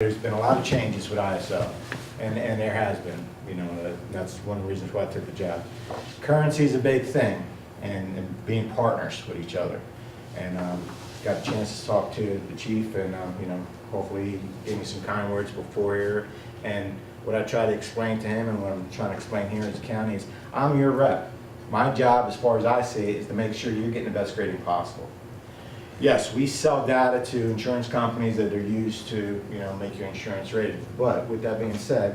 There's been a lot of changes with ISO, and there has been. You know, that's one of the reasons why I took the job. Currency is a big thing, and being partners with each other. And got a chance to talk to the chief, and you know, hopefully he gave me some kind words before here. And what I try to explain to him, and what I'm trying to explain here as a county, is I'm your rep. My job, as far as I see it, is to make sure you're getting the best grading possible. Yes, we sell data to insurance companies that are used to, you know, make your insurance rated. But with that being said,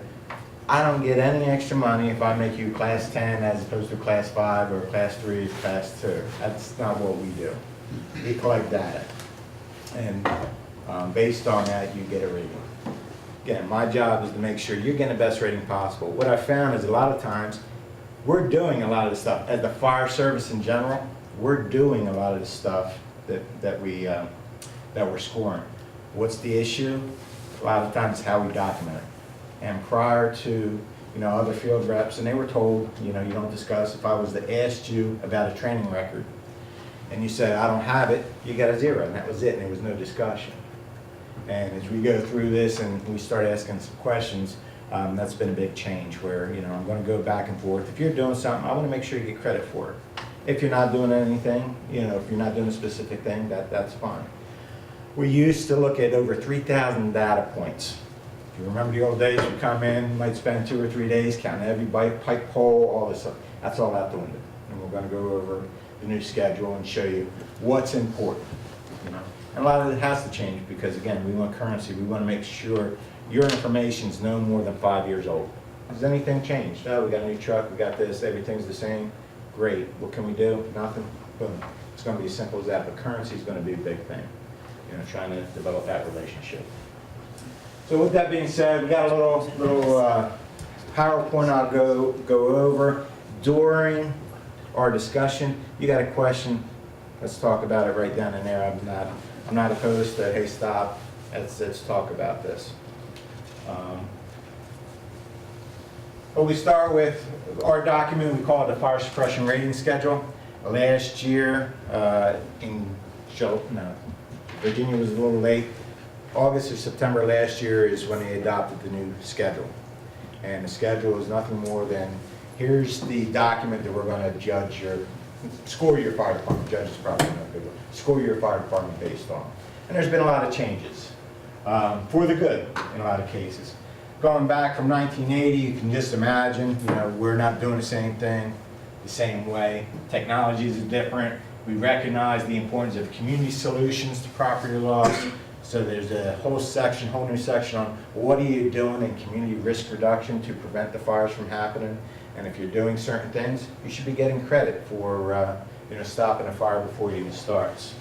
I don't get any extra money if I make you class 10 as opposed to class 5 or class 3, class 2. That's not what we do. We collect data. And based on that, you get a rating. Again, my job is to make sure you're getting the best rating possible. What I found is a lot of times, we're doing a lot of the stuff. As the fire service in general, we're doing a lot of the stuff that we're scoring. What's the issue? A lot of times how we document it. And prior to, you know, other field reps, and they were told, you know, you don't discuss. If I was to ask you about a training record, and you said I don't have it, you got a 0, and that was it, and there was no discussion. And as we go through this and we start asking some questions, that's been a big change where, you know, I'm going to go back and forth. If you're doing something, I want to make sure you get credit for it. If you're not doing anything, you know, if you're not doing a specific thing, that's fine. We used to look at over 3,000 data points. If you remember the old days, you come in, you might spend 2 or 3 days counting every pipe pole, all this stuff. That's all out the window. And we're going to go over the new schedule and show you what's important. You know? And a lot of it has to change because, again, we want currency. We want to make sure your information is no more than 5 years old. Has anything changed? No, we got a new truck, we got this, everything's the same. Great. What can we do? Nothing. Boom. It's going to be as simple as that. But currency is going to be a big thing. You know, trying to develop that relationship. So with that being said, we got a little PowerPoint I'll go over during our discussion. You got a question? Let's talk about it right down in there. I'm not opposed to, hey, stop. Let's talk about this. Well, we start with our document. We call it the Fire Suppression Rating Schedule. Last year, Virginia was a little late. August or September last year is when they adopted the new schedule. And the schedule is nothing more than, here's the document that we're going to score your fire department. Judge is probably not a good one. Score your fire department based on. And there's been a lot of changes, for the good in a lot of cases. Going back from 1980, you can just imagine, you know, we're not doing the same thing the same way. Technologies are different. We recognize the importance of community solutions to property loss. So there's a whole new section on what are you doing in community risk reduction to prevent the fires from happening. And if you're doing certain things, you should be getting credit for you know, stopping a fire before it even starts.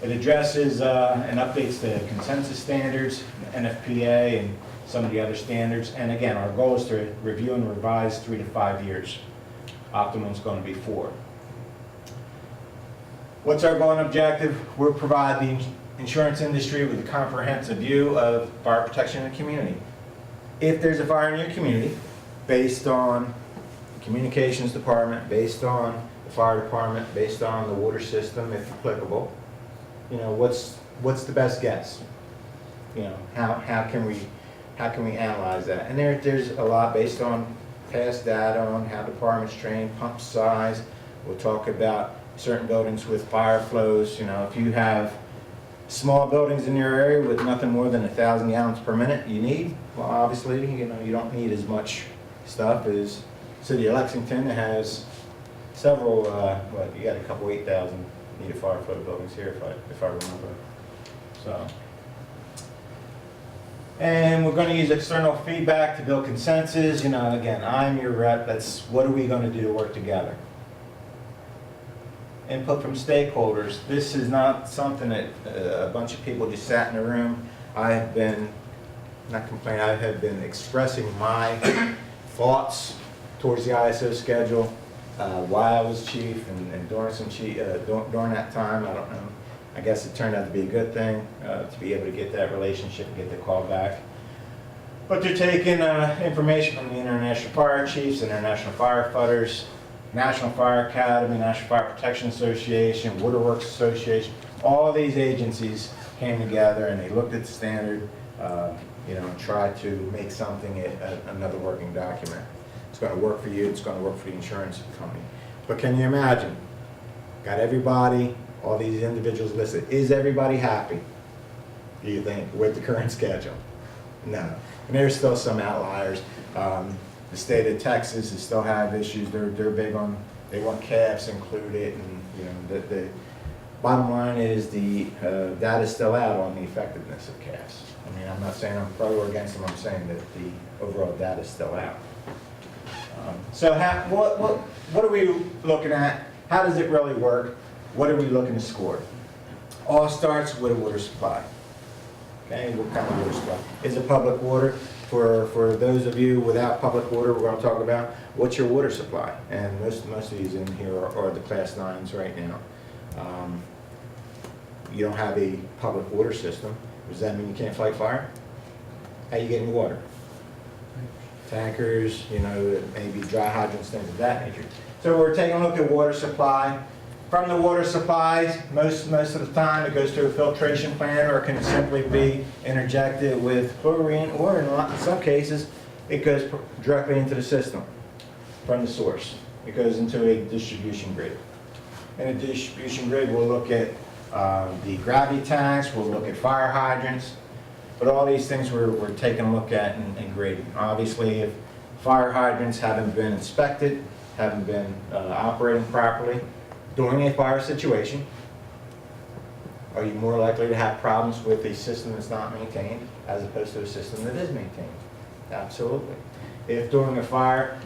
It addresses and updates the consensus standards, NFPA, and some of the other standards. And again, our goal is to review and revise 3 to 5 years. Optimum is going to be 4. What's our goal and objective? We'll provide the insurance industry with a comprehensive view of fire protection in the community. If there's a fire in your community, based on the communications department, based on the fire department, based on the water system, if applicable, you know, what's the best guess? You know, how can we analyze that? And there's a lot based on past data on how departments train, pump size. We'll talk about certain buildings with fire flows. You know, if you have small buildings in your area with nothing more than 1,000 gallons per minute you need, well, obviously, you know, you don't need as much stuff as City of Lexington has several, you got a couple 8,000 needed fire flow buildings here, if I remember. So, and we're going to use external feedback to build consensus. You know, again, I'm your rep. That's what are we going to do to work together. Input from stakeholders. This is not something that a bunch of people just sat in a room. I have been, not complaining, I have been expressing my thoughts towards the ISO schedule while I was chief and during that time. I don't know. I guess it turned out to be a good thing to be able to get that relationship and get the call back. But they're taking information from the International Fire Chiefs, International Firefighters, National Fire Academy, National Fire Protection Association, Waterworks Association. All these agencies came together and they looked at the standard, you know, and try to make something another working document. It's going to work for you, it's going to work for the insurance company. But can you imagine? Got everybody, all these individuals listed. Is everybody happy, do you think, with the current schedule? No. And there's still some outliers. The state of Texas is still have issues. They're big on, they want calves included, and you know, the bottom line is the data is still out on the effectiveness of calves. I mean, I'm not saying I'm pro or against them, I'm saying that the overall data is still out. So what are we looking at? How does it really work? What are we looking to score? All starts with a water supply. Okay, what kind of water supply? Is it public water? For those of you without public water, we're going to talk about what's your water supply. And most of these in here are the class 9s right now. You don't have a public water system. Does that mean you can't fight fire? How are you getting water? Tankers, you know, maybe dry hydrants, things of that nature. So we're taking a look at water supply. From the water supplies, most of the time it goes to a filtration plant, or it can simply be interjected with chlorine, or in some cases it goes directly into the system from the source. It goes into a distribution grid. In a distribution grid, we'll look at the gravity tanks, we'll look at fire hydrants, but all these things we're taking a look at and grading. Obviously, if fire hydrants haven't been inspected, haven't been operating properly during a fire situation, are you more likely to have problems with a system that's not maintained as opposed to a system that is maintained? Absolutely. If during a fire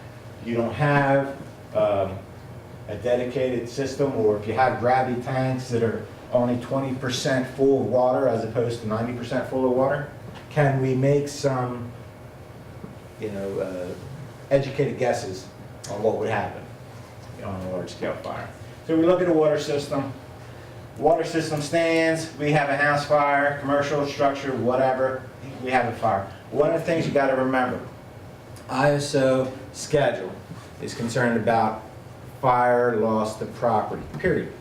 you don't have a dedicated system, or if you have gravity tanks that are only 20% full of water as opposed to 90% full of water, can we make some, you know, educated guesses on what would happen on a large-scale fire? So we look at the water system. Water system stands, we have a house fire, commercial structure, whatever, we have a fire. One of the things you got to remember, ISO schedule is concerned about fire loss to property, period.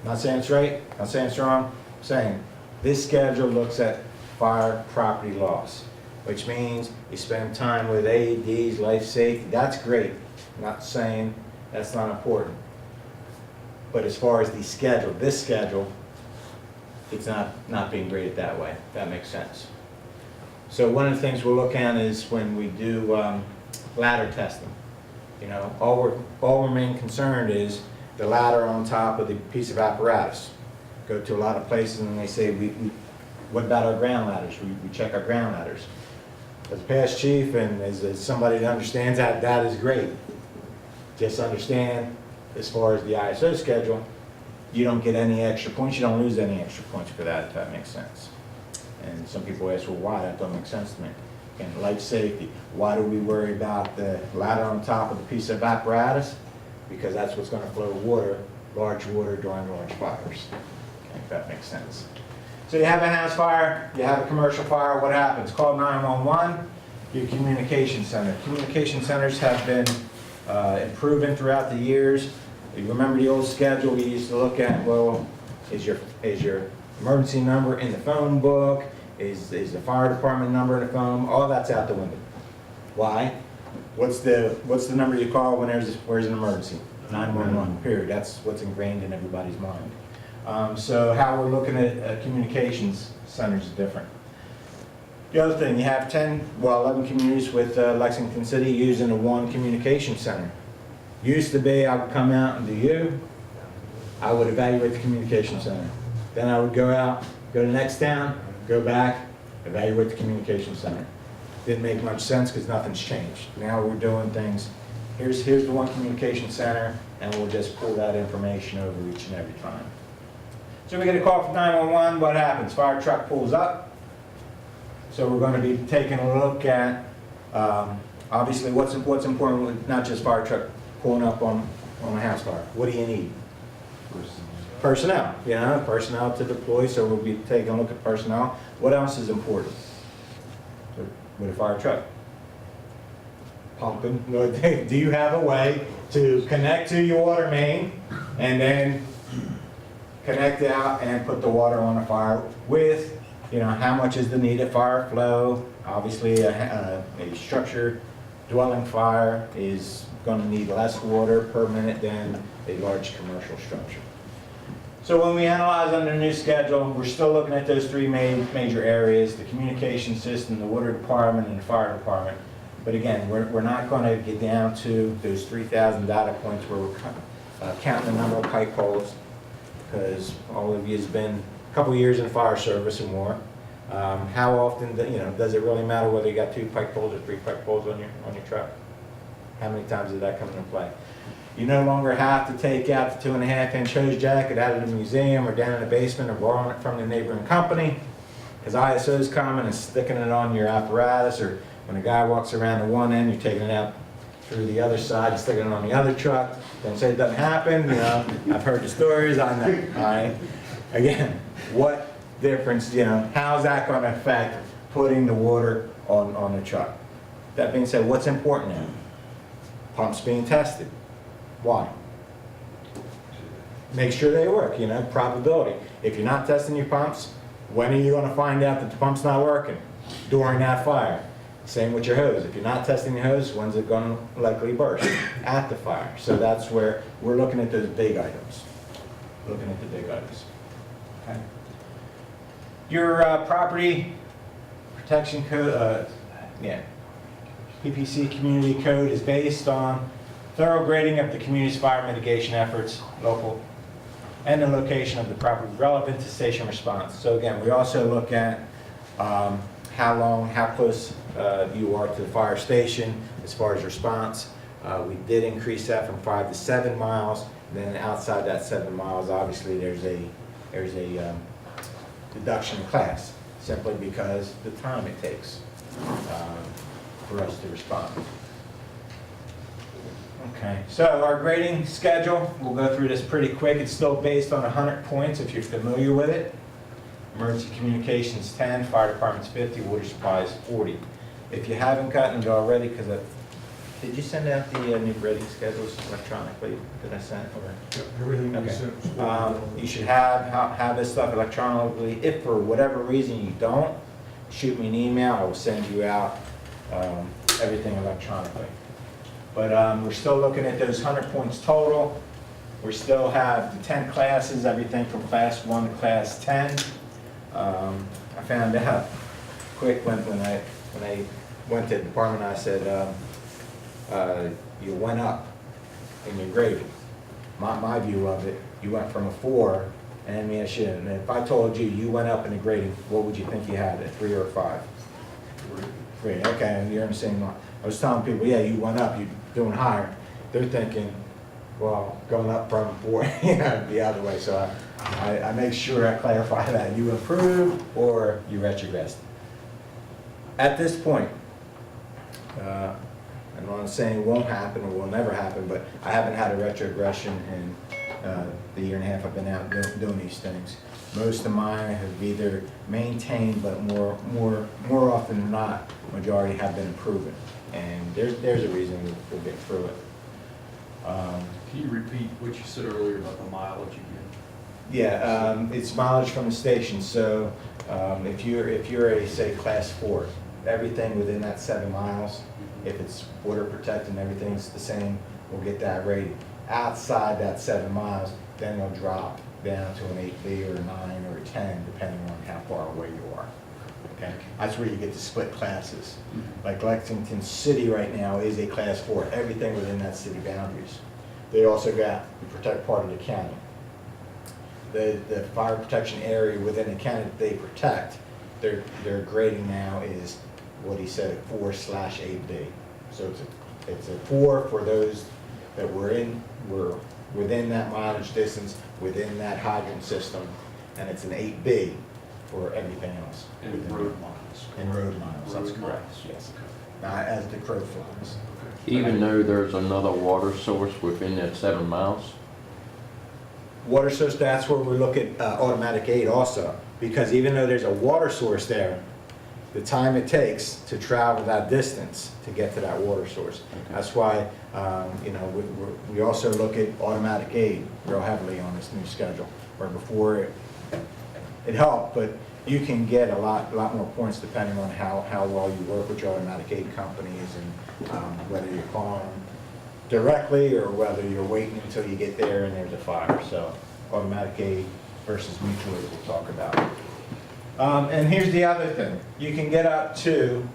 Not saying it's right, not saying it's wrong, I'm saying this schedule looks at fire property loss, which means you spend time with AEDs, life safety, that's great. I'm not saying that's not important. But as far as the schedule, this schedule, it's not being graded that way. That makes sense. So one of the things we'll look at is when we do ladder testing. You know, all we're main concerned is the ladder on top of the piece of apparatus. Go to a lot of places and they say, what about our ground ladders? We check our ground ladders. As a past chief and as somebody that understands that, that is great. Just understand, as far as the ISO schedule, you don't get any extra points, you don't lose any extra points for that, if that makes sense. And some people ask, well, why? That don't make sense to me. And life safety, why do we worry about the ladder on top of the piece of apparatus? Because that's what's going to flow water, large water during large fires. Okay, if that makes sense. So you have a house fire, you have a commercial fire, what happens? Call 911, your communication center. Communication centers have been improving throughout the years. You remember the old schedule we used to look at, well, is your emergency number in the phone book? Is the fire department number in the phone? All that's out the window. Why? What's the number you call when where's an emergency? 911, period. That's what's ingrained in everybody's mind. So how we're looking at communications centers is different. The other thing, you have 11 communities with Lexington City using the one communication center. Used to be, I would come out and do I would evaluate the communication center. Then I would go out, go to the next town, go back, evaluate the communication center. Didn't make much sense because nothing's changed. Now we're doing things, here's the one communication center, and we'll just pull that information over each and every time. So we get a call from 911, what happens? Fire truck pulls up. So we're going to be taking a look at, obviously, what's important with not just fire truck pulling up on a house fire. What do you need? Personnel. You know, personnel to deploy, so we'll be taking a look at personnel. What else is important with a fire truck? Pumping. Do you have a way to connect to your water main and then connect out and put the water on a fire with you know, how much is the needed fire flow? Obviously, a structure dwelling fire is going to need less water per minute than a large commercial structure. So when we analyze under the new schedule, we're still looking at those three major areas: the communication system, the water department, and the fire department. But again, we're not going to get down to those 3,000 data points where we're counting the number of pipe poles, because all of you has been a couple years in fire service or more. How often, does it really matter whether you got 2 pipe poles or 3 pipe poles on your truck? How many times did that come into play? You no longer have to take out the 2.5-inch hose jacket out of the museum or down in the basement or borrowing it from the neighboring company, because ISO's coming and sticking it on your apparatus, or when a guy walks around to one end, you're taking it out through the other side, sticking it on the other truck. Don't say it doesn't happen, I've heard the stories, I know, all right? Again, what difference, how's that going to affect putting the water on the truck? That being said, what's important now? Pumps being tested. Why? Make sure they work, probability. If you're not testing your pumps, when are you going to find out that the pump's not working? During that fire. Same with your hose. If you're not testing your hose, when's it going to likely burst? At the fire. So that's where we're looking at those big items. Looking at the big items. Okay. Your property protection code, PPC community code is based on thorough grading of the community's fire mitigation efforts, local, and the location of the property relevant to station response. So again, we also look at how close you are to the fire station as far as response. We did increase that from 5 to 7 miles. Then outside that 7 miles, obviously there's a deduction in class, simply because the time it takes for us to respond. Okay, so our grading schedule, we'll go through this pretty quick. It's still based on 100 points if you're familiar with it. Emergency communications 10, fire department's 50, water supplies 40. If you haven't gotten it already, because did you send out the new grading schedules electronically that I sent? Or? Everything Okay. you sent was You should have this stuff electronically. If for whatever reason you don't, shoot me an email. I will send you out everything electronically. But we're still looking at those 100 points total. We still have the 10 classes, everything from class 1 to class 10. I found out quick when I went to the department, I said, you went up in your grading. My view of it, you went from a 4, and if I told you you went up in the grading, what would you think you had, a 3 or a 5? 3, okay, and you're in the same line. I was telling people, yeah, you went up, you're doing higher. They're thinking, well, going up from 4, the other way. So I make sure I clarify that. You improved or you retrogressed. At this point, I'm not saying it won't happen or will never happen, but I haven't had a retrogression in the year and a half I've been out doing these things. Most of mine have either maintained, but more often than not, majority have been improving. And there's a reason we'll get through it. Can you repeat what you said earlier about the mileage again? Yeah, it's mileage from the station. So if you're a, say, class 4, everything within that 7 miles, if it's water protected and everything's the same, we'll get that rated. Outside that 7 miles, then it'll drop down to an 8B or a 9 or a 10, depending on how far away you are. Okay, that's where you get to split classes. Like Lexington City right now is a class 4, everything within that city boundaries. They also got to protect part of the county. The fire protection area within the county that they protect, their grading now is what he said, a 4/8B. So it's a 4 for those that were within that mileage distance, within that hydrant system, and it's an 8B for everything else. And road miles. And road miles, that's Road correct, miles. yes. Now, as the crow flies. Even though there's another water source within that 7 miles? Water source, that's where we look at automatic aid also, because even though there's a water source there, the time it takes to travel that distance to get to that water source. Okay. That's why, we also look at automatic aid real heavily on this new schedule, where before it helped, but you can get a lot more points depending on how well you work with your automatic aid companies and whether you're calling them directly or whether you're waiting until you get there and there's a fire. So automatic aid versus mutual aid we'll talk about. And here's the other thing. You can get up to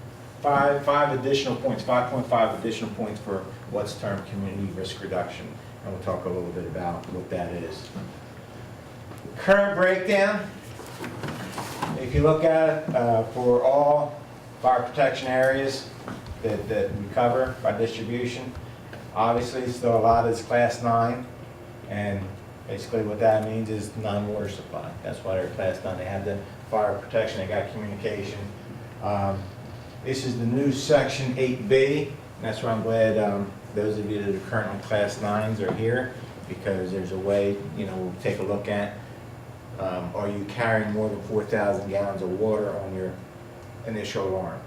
5 additional points, 5.5 additional points for what's termed community risk reduction. And we'll talk a little bit about what that is. Current breakdown, if you look at it, for all fire protection areas that we cover by distribution, obviously still a lot is class 9, and basically what that means is non-water supply. That's why they're class 9. They have the fire protection, they got communication. This is the new section 8B, and that's why I'm glad those of you that are currently class 9s are here, because there's a way, we'll take a look at, are you carrying more than 4,000 gallons of water on your initial alarm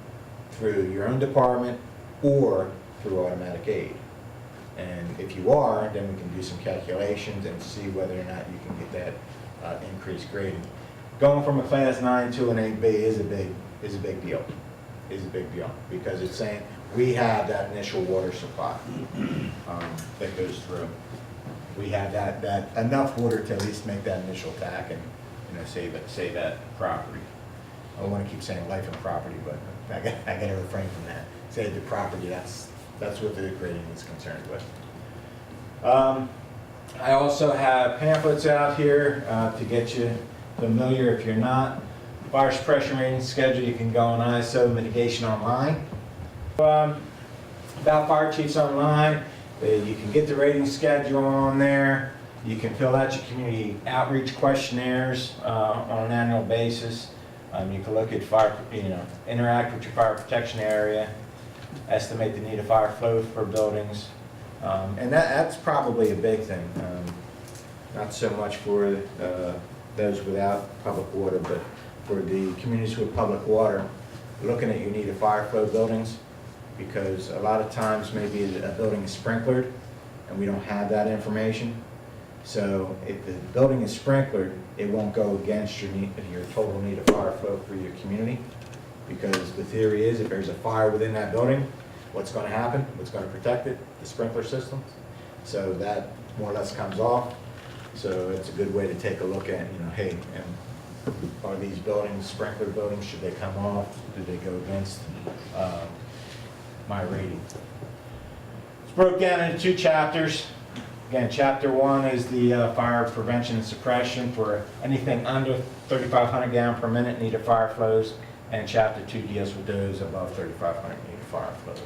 through your own department or through automatic aid? And if you are, then we can do some calculations and see whether or not you can get that increased grading. Going from a class 9 to an 8B is a big deal. Is a big deal because it's saying we have that initial water supply that goes through. We have that enough water to at least make that initial attack and save that property. I don't want to keep saying life and property, but I got to refrain from that. Save the property. That's what the grading is concerned with. I also have pamphlets out here to get you familiar if you're not. Fire suppression rating schedule, you can go on ISO Mitigation Online. About fire chiefs online, you can get the rating schedule on there. You can fill out your community outreach questionnaires on an annual basis. You can look at fire, interact with your fire protection area, estimate the need of fire flow for buildings, and that's probably a big thing. Not so much for those without public water, but for the communities with public water, looking at your need of fire flow buildings, because a lot of times maybe a building is sprinklered and we don't have that information. So if the building is sprinklered, it won't go against your total need of fire flow for your community, because the theory is if there's a fire within that building, what's going to happen? What's going to protect it? The sprinkler system. So that more or less comes off. So it's a good way to take a look at, hey, are these buildings sprinkler buildings? Should they come off? Do they go against my rating? It's broke down into 2 chapters. Again, chapter 1 is the fire prevention and suppression for anything under 3,500 gallon per minute need of fire flows, and chapter 2 deals with those above 3,500 need of fire flows.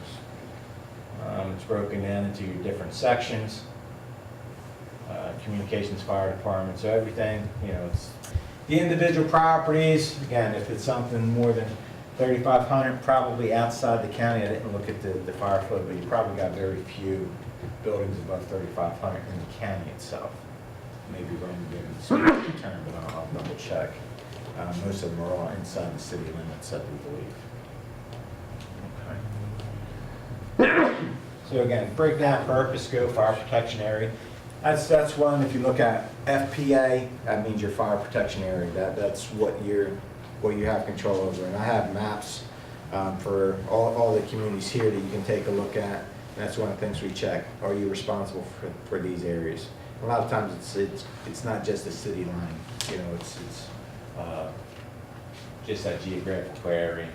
It's broken down into your different sections. Communications, fire department, so everything, it's the individual properties. Again, if it's something more than 3,500, probably outside the county. I didn't look at the fire flow, but you probably got very few buildings above 3,500 in the county itself. Maybe wrong given the term, but I'll double check. Most of them are all inside the city limits, I do believe. Okay. So again, breakdown, purpose, scope, fire protection area. That's one. If you look at FPA, that means your fire protection area. That's what you have control over. And I have maps for all the communities here that you can take a look at. That's one of the things we check. Are you responsible for these areas? A lot of times it's not just a city line. It's just that geographical area.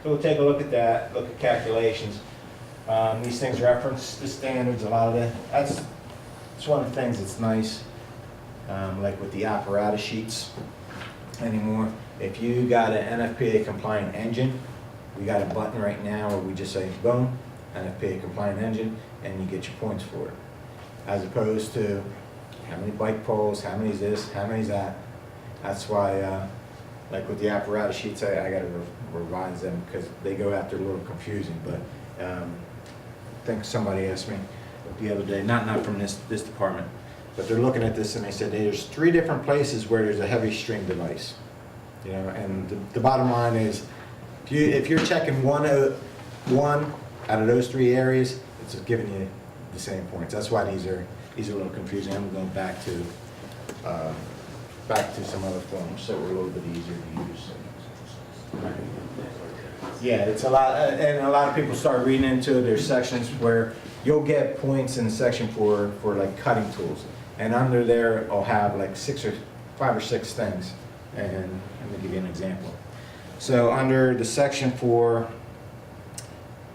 So we'll take a look at that. Look at calculations. These things reference the standards. A lot of that. It's one of the things that's nice, like with the apparatus sheets anymore. If you got an NFPA compliant engine, we got a button right now where we just say boom, NFPA compliant engine, and you get your points for it. As opposed to how many bike poles, how many is this, how many is that. That's why, like with the apparatus sheets, I got to revise them because they go out there a little confusing. But I think somebody asked me the other day, not from this department, but they're looking at this and they said there's 3 different places where there's a heavy string device. And the bottom line is, if you're checking one out of those 3 areas, it's giving you the same points. That's why these are a little confusing. I'm going back to back to some other forms, so we're a little bit easier to use. Yeah, it's a lot, and a lot of people start reading into it. There's sections where you'll get points in the section for like cutting tools, and under there I'll have like 5 or 6 things. And let me give you an example. So under the section for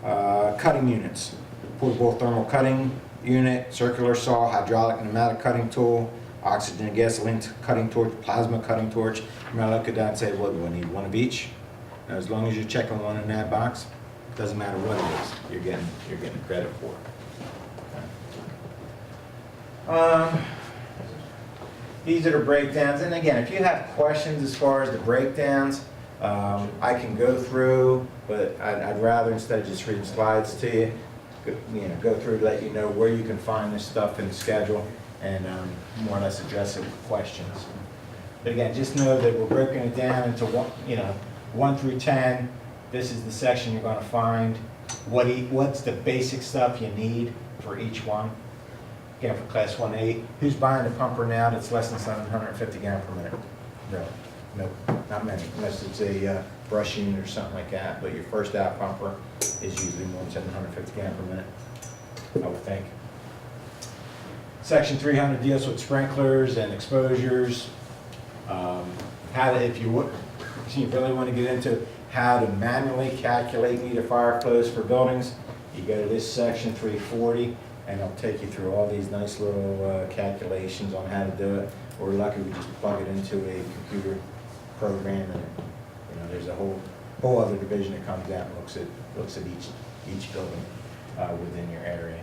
cutting units, portable thermal cutting unit, circular saw, hydraulic pneumatic cutting tool, oxygen and gasoline cutting torch, plasma cutting torch. I'm gonna look at that and say, what do I need? One of each? Now, as long as you're checking one in that box, doesn't matter what it is, you're getting credit for it. These are the breakdowns, and again, if you have questions as far as the breakdowns, I can go through, but I'd rather, instead of just reading slides to you, go through to let you know where you can find this stuff in the schedule, and more or less address it with questions. But again, just know that we're breaking it down into 1 through 10. This is the section you're going to find what's the basic stuff you need for each one. Again, for class 1A, who's buying a pumper now that's less than 750 gallons per minute? No, nope, not many, unless it's a brush unit or something like that. But your first out pumper is usually more than 750 gallons per minute, I would think. Section 300 deals with sprinklers and exposures. If you really want to get into how to manually calculate meter fire flows for buildings, you go to this section 340, and I'll take you through all these nice little calculations on how to do it. We're lucky we just plug it into a computer program, and there's a whole other division that comes out and looks at each building within your area.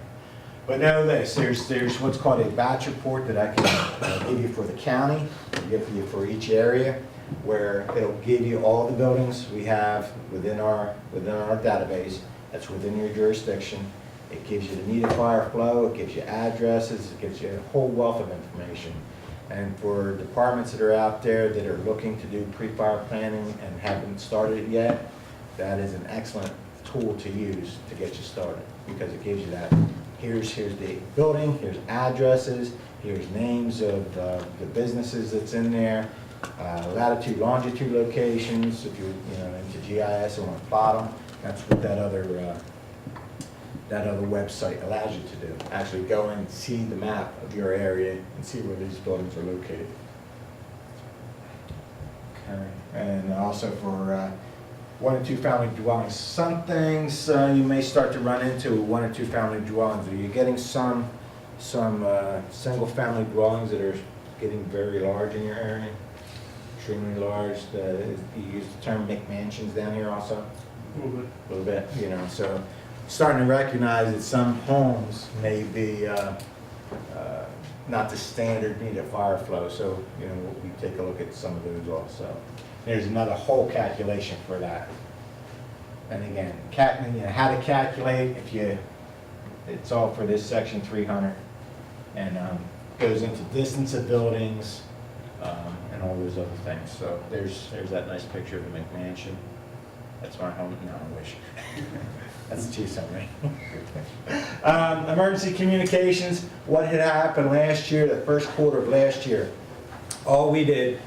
But know this, there's what's called a batch report that I can give you for the county, give you for each area, where it'll give you all the buildings we have within our database that's within your jurisdiction. It gives you the needed fire flow, it gives you addresses, it gives you a whole wealth of information. And for departments that are out there that are looking to do pre-fire planning and haven't started it yet, that is an excellent tool to use to get you started, because it gives you that. Here's the building, here's addresses, here's names of the businesses that's in there, latitude, longitude locations. If you're into GIS or want to plot them, that's what that other website allows you to do. Actually go and see the map of your area and see where these buildings are located. Okay. And also for 1 and 2 family dwellings. Some things you may start to run into with 1 or 2 family dwellings. Are you getting some single family dwellings that are getting very large in your area? Extremely large. You use the term McMansions down here also? A little bit, so starting to recognize that some homes may be not the standard needed fire flow, so we take a look at some of those also. There's another whole calculation for that. And again, how to calculate, it's all for this section 300, and goes into distance of buildings and all those other things. So there's that nice picture of the McMansion. That's my home. No, I wish. That's too summary. Emergency communications. What had happened last year, the first quarter of last year, all we did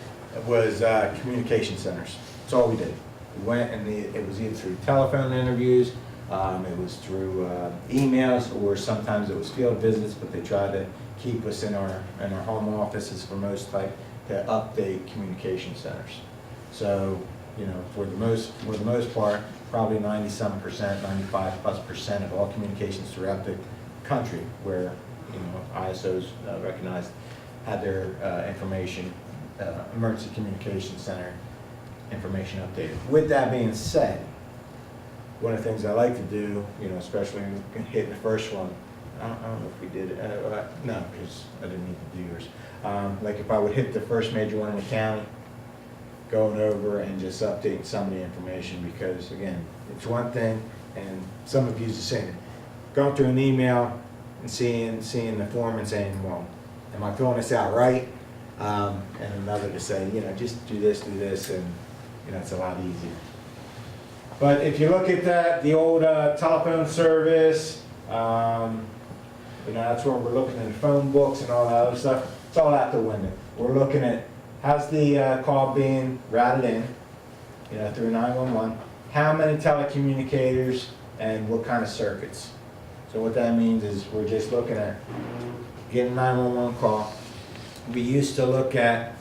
was communication centers. That's all we did. We went, and it was either through telephone interviews, it was through emails, or sometimes it was field visits, but they tried to keep us in our home offices for most type to update communication centers. So, for the most part, probably 90-some percent, 95+% of all communications throughout the country where ISOs recognized had their information, emergency communication center information updated. With that being said, one of the things I like to do, especially hitting the first one, I don't know if we did it, no, because I didn't need to do yours. Like if I would hit the first major one in the county, going over and just updating some of the information, because again, it's one thing, and some of you are saying, going through an email and seeing the form and saying, well, am I filling this out right? And another to say, just do this, and it's a lot easier. But if you look at that, the old telephone service, that's where we're looking at phone books and all that other stuff. It's all out the window. We're looking at how's the call being routed in, you know, through 911? How many telecommunicators and what kind of circuits? So what that means is we're just looking at getting a 911 call. We used to look at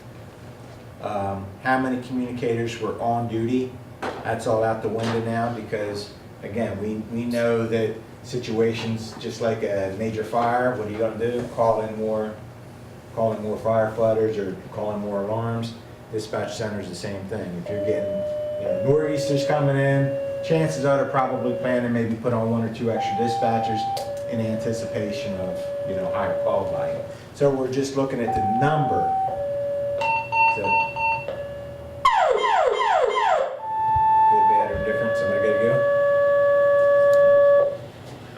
how many communicators were on duty. That's all out the window now because, again, we know that situations just like a major fire, what are you gonna do? Call in more firefighters or call in more alarms. Dispatch center is the same thing. If you're getting, you know, nor'easters coming in, chances are they're probably planning maybe put on 1 or 2 extra dispatchers in anticipation of, you know, higher call volume. So we're just looking at the number. So, good, bad, or different? Somebody gotta go?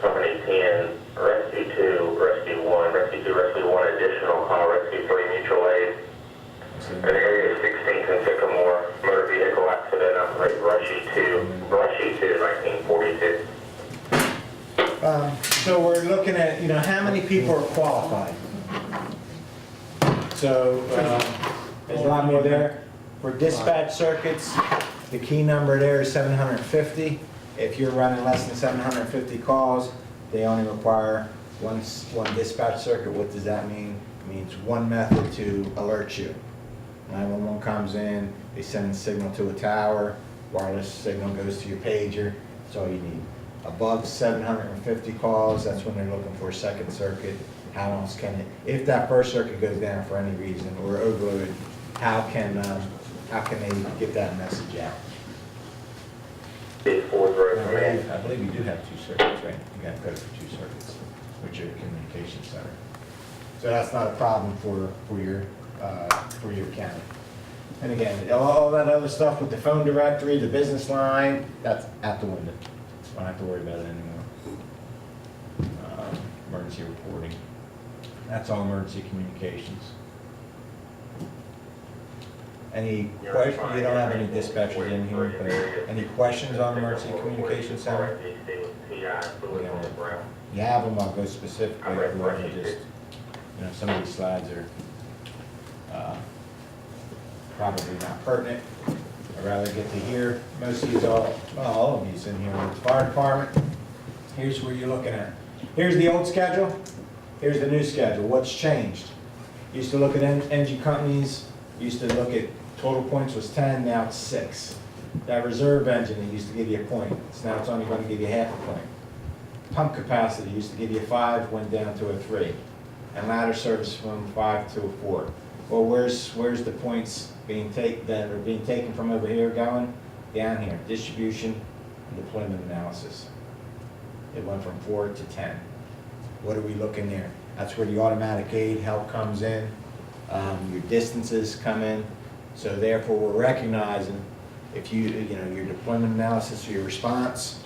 Company 10, Rescue 2, Rescue 1, Rescue 2, Rescue 1, additional call, Rescue 3, mutual aid. In area 16th and Sycamore, motor vehicle accident, Rushy 2, 1942. So we're looking at, you know, how many people are qualified. So there's a lot more there. For dispatch circuits, the key number there is 750. If you're running less than 750 calls, they only require one dispatch circuit. What does that mean? It means one method to alert you. 911 comes in, they send a signal to a tower, wireless signal goes to your pager, that's all you need. Above 750 calls, that's when they're looking for a second circuit. How else can it, if that first circuit goes down for any reason or overloaded, how can they get that message out? I believe you do have 2 circuits, right? You got credit for 2 circuits, which are communication center. So that's not a problem for your county. And again, all that other stuff with the phone directory, the business line, that's out the window. Don't have to worry about it anymore. Emergency reporting. That's all emergency communications. Any questions? You don't have any dispatchers in here, but any questions on emergency communication center? You have them, I'll go specifically over and just, you know, some of these slides are probably not pertinent. I'd rather get to here. Most of these, all of these in here. The fire department, here's where you're looking at. Here's the old schedule. Here's the new schedule. What's changed? Used to look at engine companies, used to look at total points was 10, now it's 6. That reserve engine, it used to give you a point. So now it's only going to give you half a point. Pump capacity used to give you a 5, went down to a 3. And ladder service from 5 to a 4. Well, where's the points being taken from over here going? Down here, distribution and deployment analysis. It went from 4 to 10. What are we looking there? That's where the automatic aid help comes in. Your distances come in. So therefore, we're recognizing if you know, your deployment analysis or your response,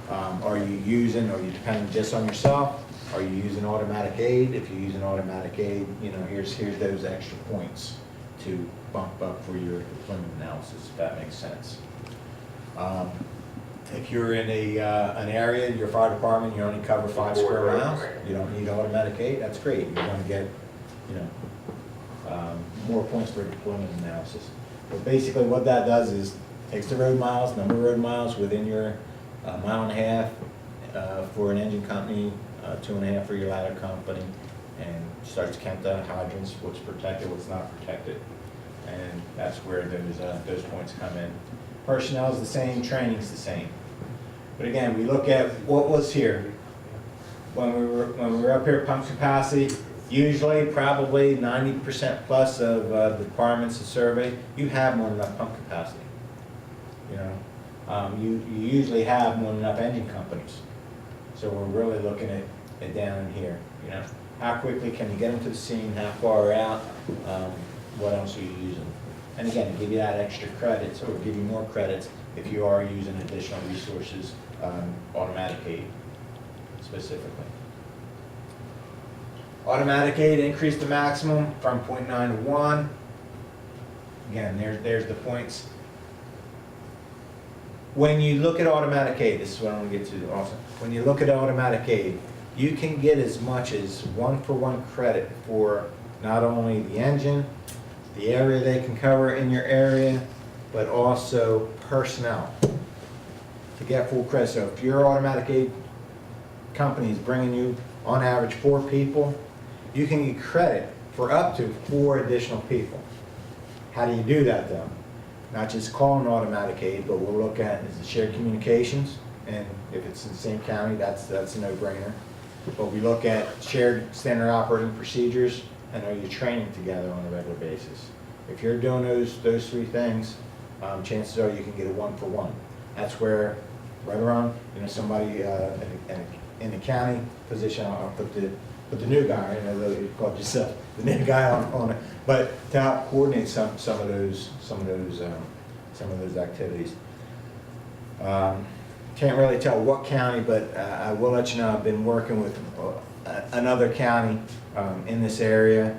are you using, or are you depending just on yourself? Are you using automatic aid? If you use an automatic aid, you know, here's those extra points to bump up for your deployment analysis, if that makes sense. If you're in an area, your fire department, you only cover 5 square miles, you don't need automatic aid, that's great. You're going to get, you know, more points for deployment analysis. But basically what that does is takes the road miles, number of road miles within your 1.5 miles for an engine company, 2.5 for your ladder company, and starts to count down hydrants, what's protected, what's not protected. And that's where those points come in. Personnel is the same, training is the same. But again, we look at what was here. When we were up here, pump capacity, usually probably 90% plus of the departments that survey, you have more than enough pump capacity. You know, you usually have more than enough engine companies. So we're really looking at it down in here. You know, how quickly can you get them to the scene? How far out? What else are you using? And again, give you that extra credits, or give you more credits if you are using additional resources, automatic aid specifically. Automatic aid increased the maximum from 0.9 to 1. Again, there's the points. When you look at automatic aid, this is what I'm going to get to also. When you look at automatic aid, you can get as much as 1-for-1 credit for not only the engine, the area they can cover in your area, but also personnel to get full credit. So if your automatic aid company is bringing you on average 4 people, you can get credit for up to 4 additional people. How do you do that though? Not just call an automatic aid, but we'll look at is the shared communications, and if it's in the same county, that's a no-brainer. But we look at shared standard operating procedures, and are you training together on a regular basis? If you're doing those 3 things, chances are you can get a 1-for-1. That's where, right around, somebody in the county position, I'll put the new guy, you called yourself the new guy on it, but to help coordinate some of those activities. Can't really tell what county, but I will let you know I've been working with another county in this area.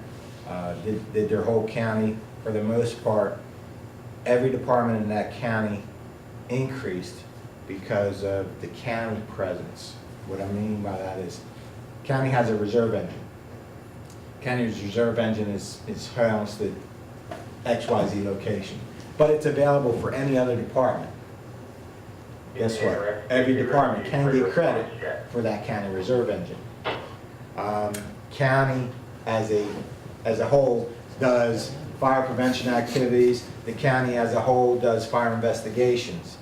Did their whole county. For the most part, every department in that county increased because of the county presence. What I mean by that is, county has a reserve engine. County's reserve engine is housed at XYZ location, but it's available for any other department. Guess what? Every department can get credit for that county reserve engine. County as a whole does fire prevention activities. The county as a whole does fire investigations.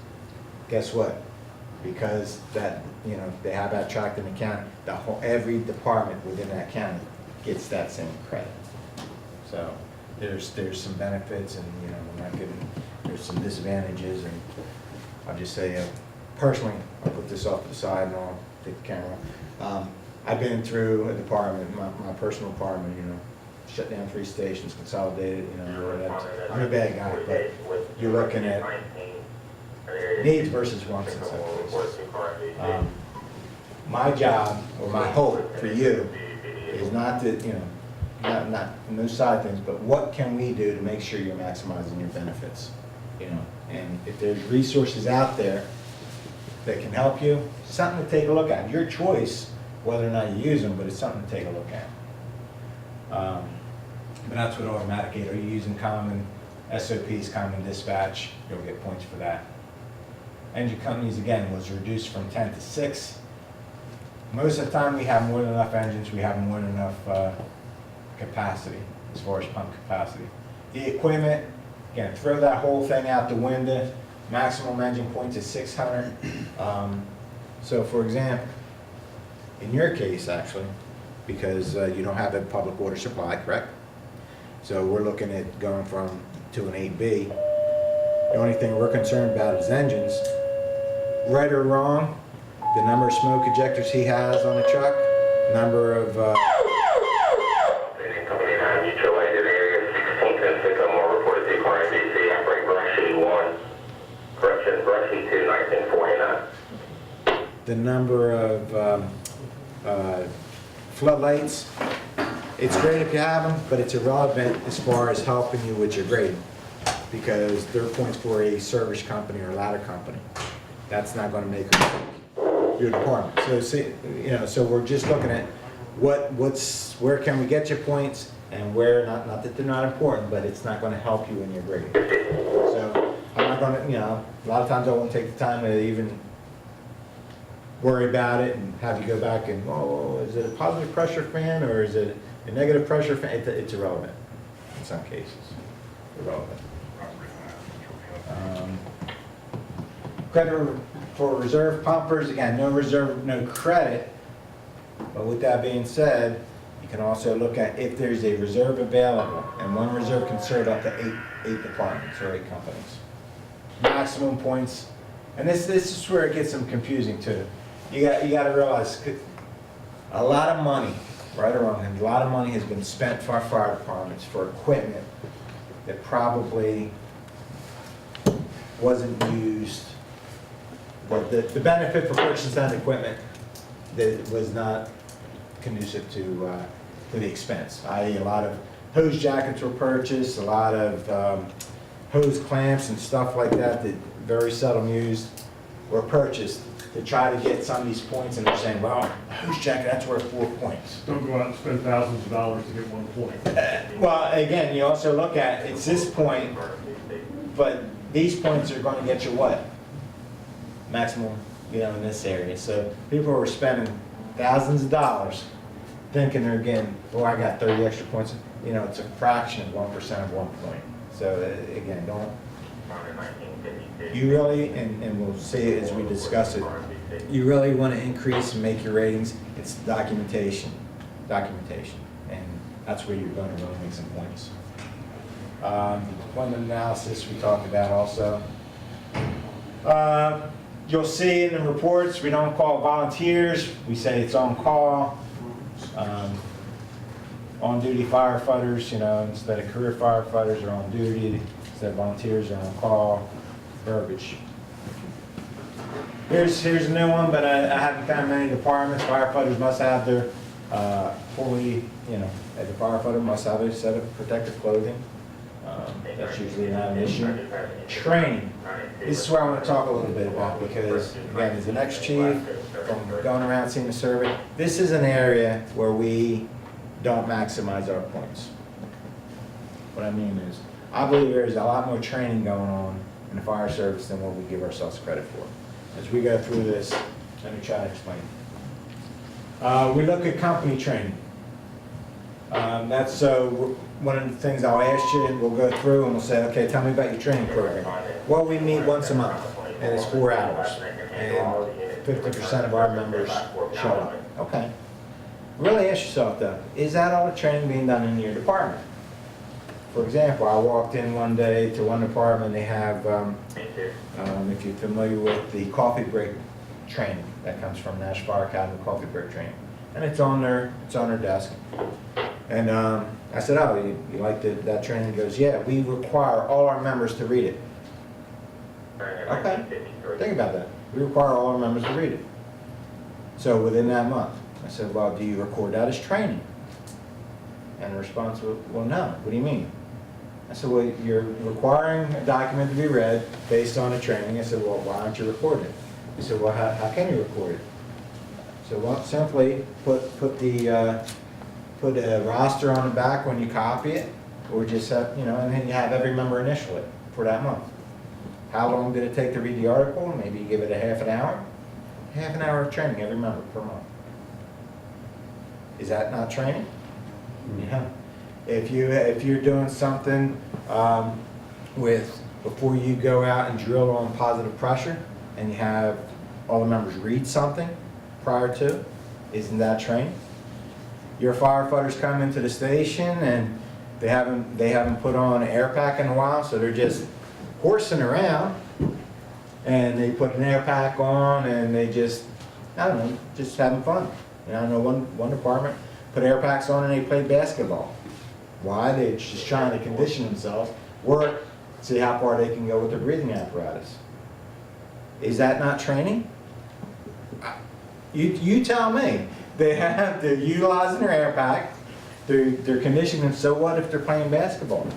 Guess what? Because they have that tracked in the county, every department within that county gets that same credit. So there's some benefits, and we're not getting, there's some disadvantages, and I'll just say personally, I'll put this off to the side and I'll take the camera. I've been through a department, my personal department, shut down 3 stations, consolidated, I'm a bad guy, but you're looking at needs versus wants in some cases. My job, or my hope for you, is not to, not no side things, but what can we do to make sure you're maximizing your benefits? And if there's resources out there that can help you, something to take a look at. Your choice whether or not you use them, but it's something to take a look at. But that's what automatic aid. Are you using common SOPs, common dispatch? You'll get points for that. Engine companies, again, was reduced from 10 to 6. Most of the time we have more than enough engines, we have more than enough capacity as far as pump capacity. The equipment, again, throw that whole thing out the window. Maximum engine points is 600. So for example, in your case actually, because you don't have a public water supply, correct? So we're looking at going to an 8B. The only thing we're concerned about is engines. Right or wrong, the number of smoke ejectors he has on the truck, number of mutual aid in area 16th and Sycamore reported to RNBC outbreak Brushy 1, correction, Brushy 2, 1949. the number of floodlights. It's great if you have them, but it's irrelevant as far as helping you with your grading, because they're points for a service company or ladder company. That's not going to make your department. So see, so we're just looking at where can we get you points, and where not that they're not important, but it's not going to help you in your grading. So I'm not going to, a lot of times I won't take the time to even worry about it and have you go back and, is it a positive pressure fan or is it a negative pressure fan? It's irrelevant in some cases. Irrelevant. Credit for reserve pumpers, again, no reserve, no credit. But with that being said, you can also look at if there's a reserve available, and one reserve can serve up to eight departments or 8 companies. Maximum points, and this is where it gets some confusing too. You got to realize a lot of money, right or wrong, a lot of money has been spent for our fire departments for equipment that probably wasn't used. The benefit for purchasing that equipment that was not conducive to the expense, i.e. a lot of hose jackets were purchased, a lot of hose clamps and stuff like that that very seldom used were purchased to try to get some of these points, and they're saying, well, who's checking, that's worth 4 points. Don't go out and spend thousands of dollars to get 1 point. Well, again, you also look at, it's this point, but these points are gonna get you what? Maximum, you know, in this area. So people are spending thousands of dollars thinking they're getting, oh, I got 30 extra points. You know, it's a fraction of 1% of 1 point. So again, don't, you really, and we'll see it as we discuss it, you really want to increase and make your ratings, it's documentation, and that's where you're going to really make some points. Employment analysis we talked about also. You'll see in the reports, we don't call volunteers, we say it's on call. On-duty firefighters, you know, instead of career firefighters are on duty, instead of volunteers are on call, verbiage. Here's a new one, but I haven't found many departments. Firefighters must have their fully, you know, the firefighter must have a set of protective clothing. That's usually not an issue. Training. This is where I want to talk a little bit about, because again, as an ex-chief, from going around seeing the survey, this is an area where we don't maximize our points. What I mean is, I believe there's a lot more training going on in the fire service than what we give ourselves credit for. As we go through this, let me try to explain. We look at company training. That's one of the things I'll ask you, and we'll go through and we'll say, okay, tell me about your training program. Well, we meet once a month, and it's 4 hours, and 50% of our members show up. Okay. Really ask yourself though, is that all the training being done in your department? For example, I walked in one day to one department, they have, if you're familiar with the coffee break training that comes from National Fire Academy, coffee break training, and it's on their desk. And I said, oh, you like that training? He goes, yeah, we require all our members to read it. Okay, think about that. We require all our members to read it. So within that month, I said, well, do you record that as training? And the response was, well, no. What do you mean? I said, well, you're requiring a document to be read based on a training. I said, well, why aren't you recording it? He said, well, how can you record it? So, well, simply put a roster on the back when you copy it, or just have, you know, and then you have every member initial it for that month. How long did it take to read the article? Maybe you give it a half an hour. Half an hour of training every member per month. Is that not training? Yeah. If you're doing something before you go out and drill on positive pressure, and you have all the members read something prior to, isn't that training? Your firefighters come into the station and they haven't put on an air pack in a while, so they're just horsing around, and they put an air pack on and they just, I don't know, just having fun. And I know one department put air packs on and they played basketball. Why? They're just trying to condition themselves, work, see how far they can go with their breathing apparatus. Is that not training? You tell me. They're utilizing their air pack, they're conditioning, so what if they're playing basketball?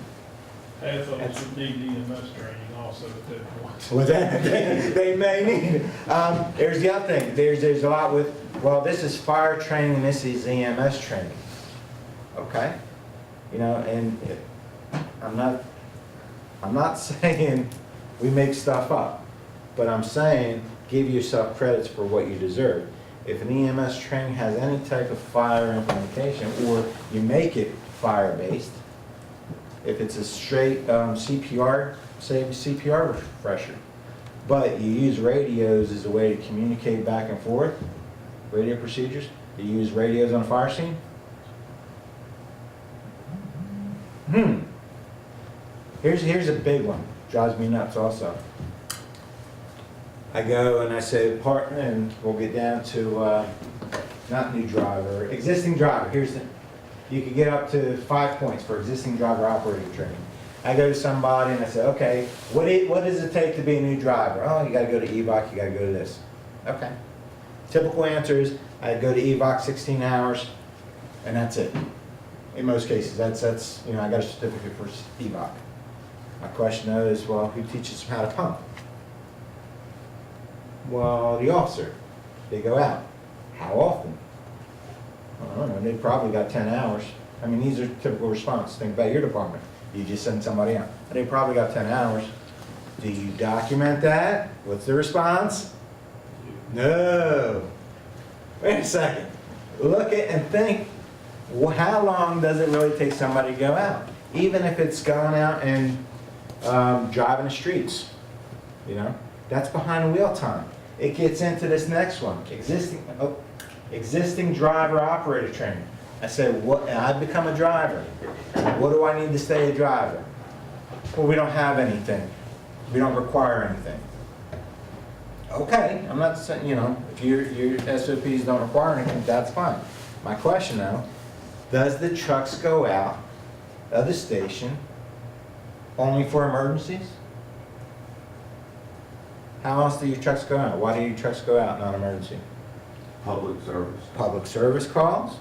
Half of us would need EMS training also at that point. Well, they may need it. There's the other thing. There's a lot with, well, this is fire training and this is EMS training. Okay? You know, and I'm not saying we make stuff up, but I'm saying give yourself credits for what you deserve. If an EMS training has any type of fire implementation, or you make it fire-based, if it's a straight CPR, say CPR refresher, but you use radios as a way to communicate back and forth, radio procedures, you use radios on a fire scene? Here's a big one, drives me nuts also. I go and I say, partner, and we'll get down to not new driver, existing driver. You could get up to 5 points for existing driver operating training. I go to somebody and I say, okay, what does it take to be a new driver? Oh, you got to go to EVOC, you got to go to this. Okay. Typical answer is I go to EVOC 16 hours, and that's it. In most cases, that's you know, I got a certificate for EVOC. My question though is, well, who teaches them how to pump? Well, the officer, they go out. How often? I don't know, they probably got 10 hours. I mean, these are typical response. Think about your department. You just send somebody out. They probably got 10 hours. Do you document that? What's the response? No. Wait a second. Look at and think, well, how long does it really take somebody to go out? Even if it's gone out and driving the streets, you know? That's behind the wheel time. It gets into this next one, existing driver operator training. I said, what? I've become a driver. What do I need to stay a driver? Well, we don't have anything. We don't require anything. Okay, I'm not saying, you know, if your SOPs don't require anything, that's fine. My question though, does the trucks go out of the station only for emergencies? How else do your trucks go out? Why do your trucks go out non-emergency? Public service. Public service calls,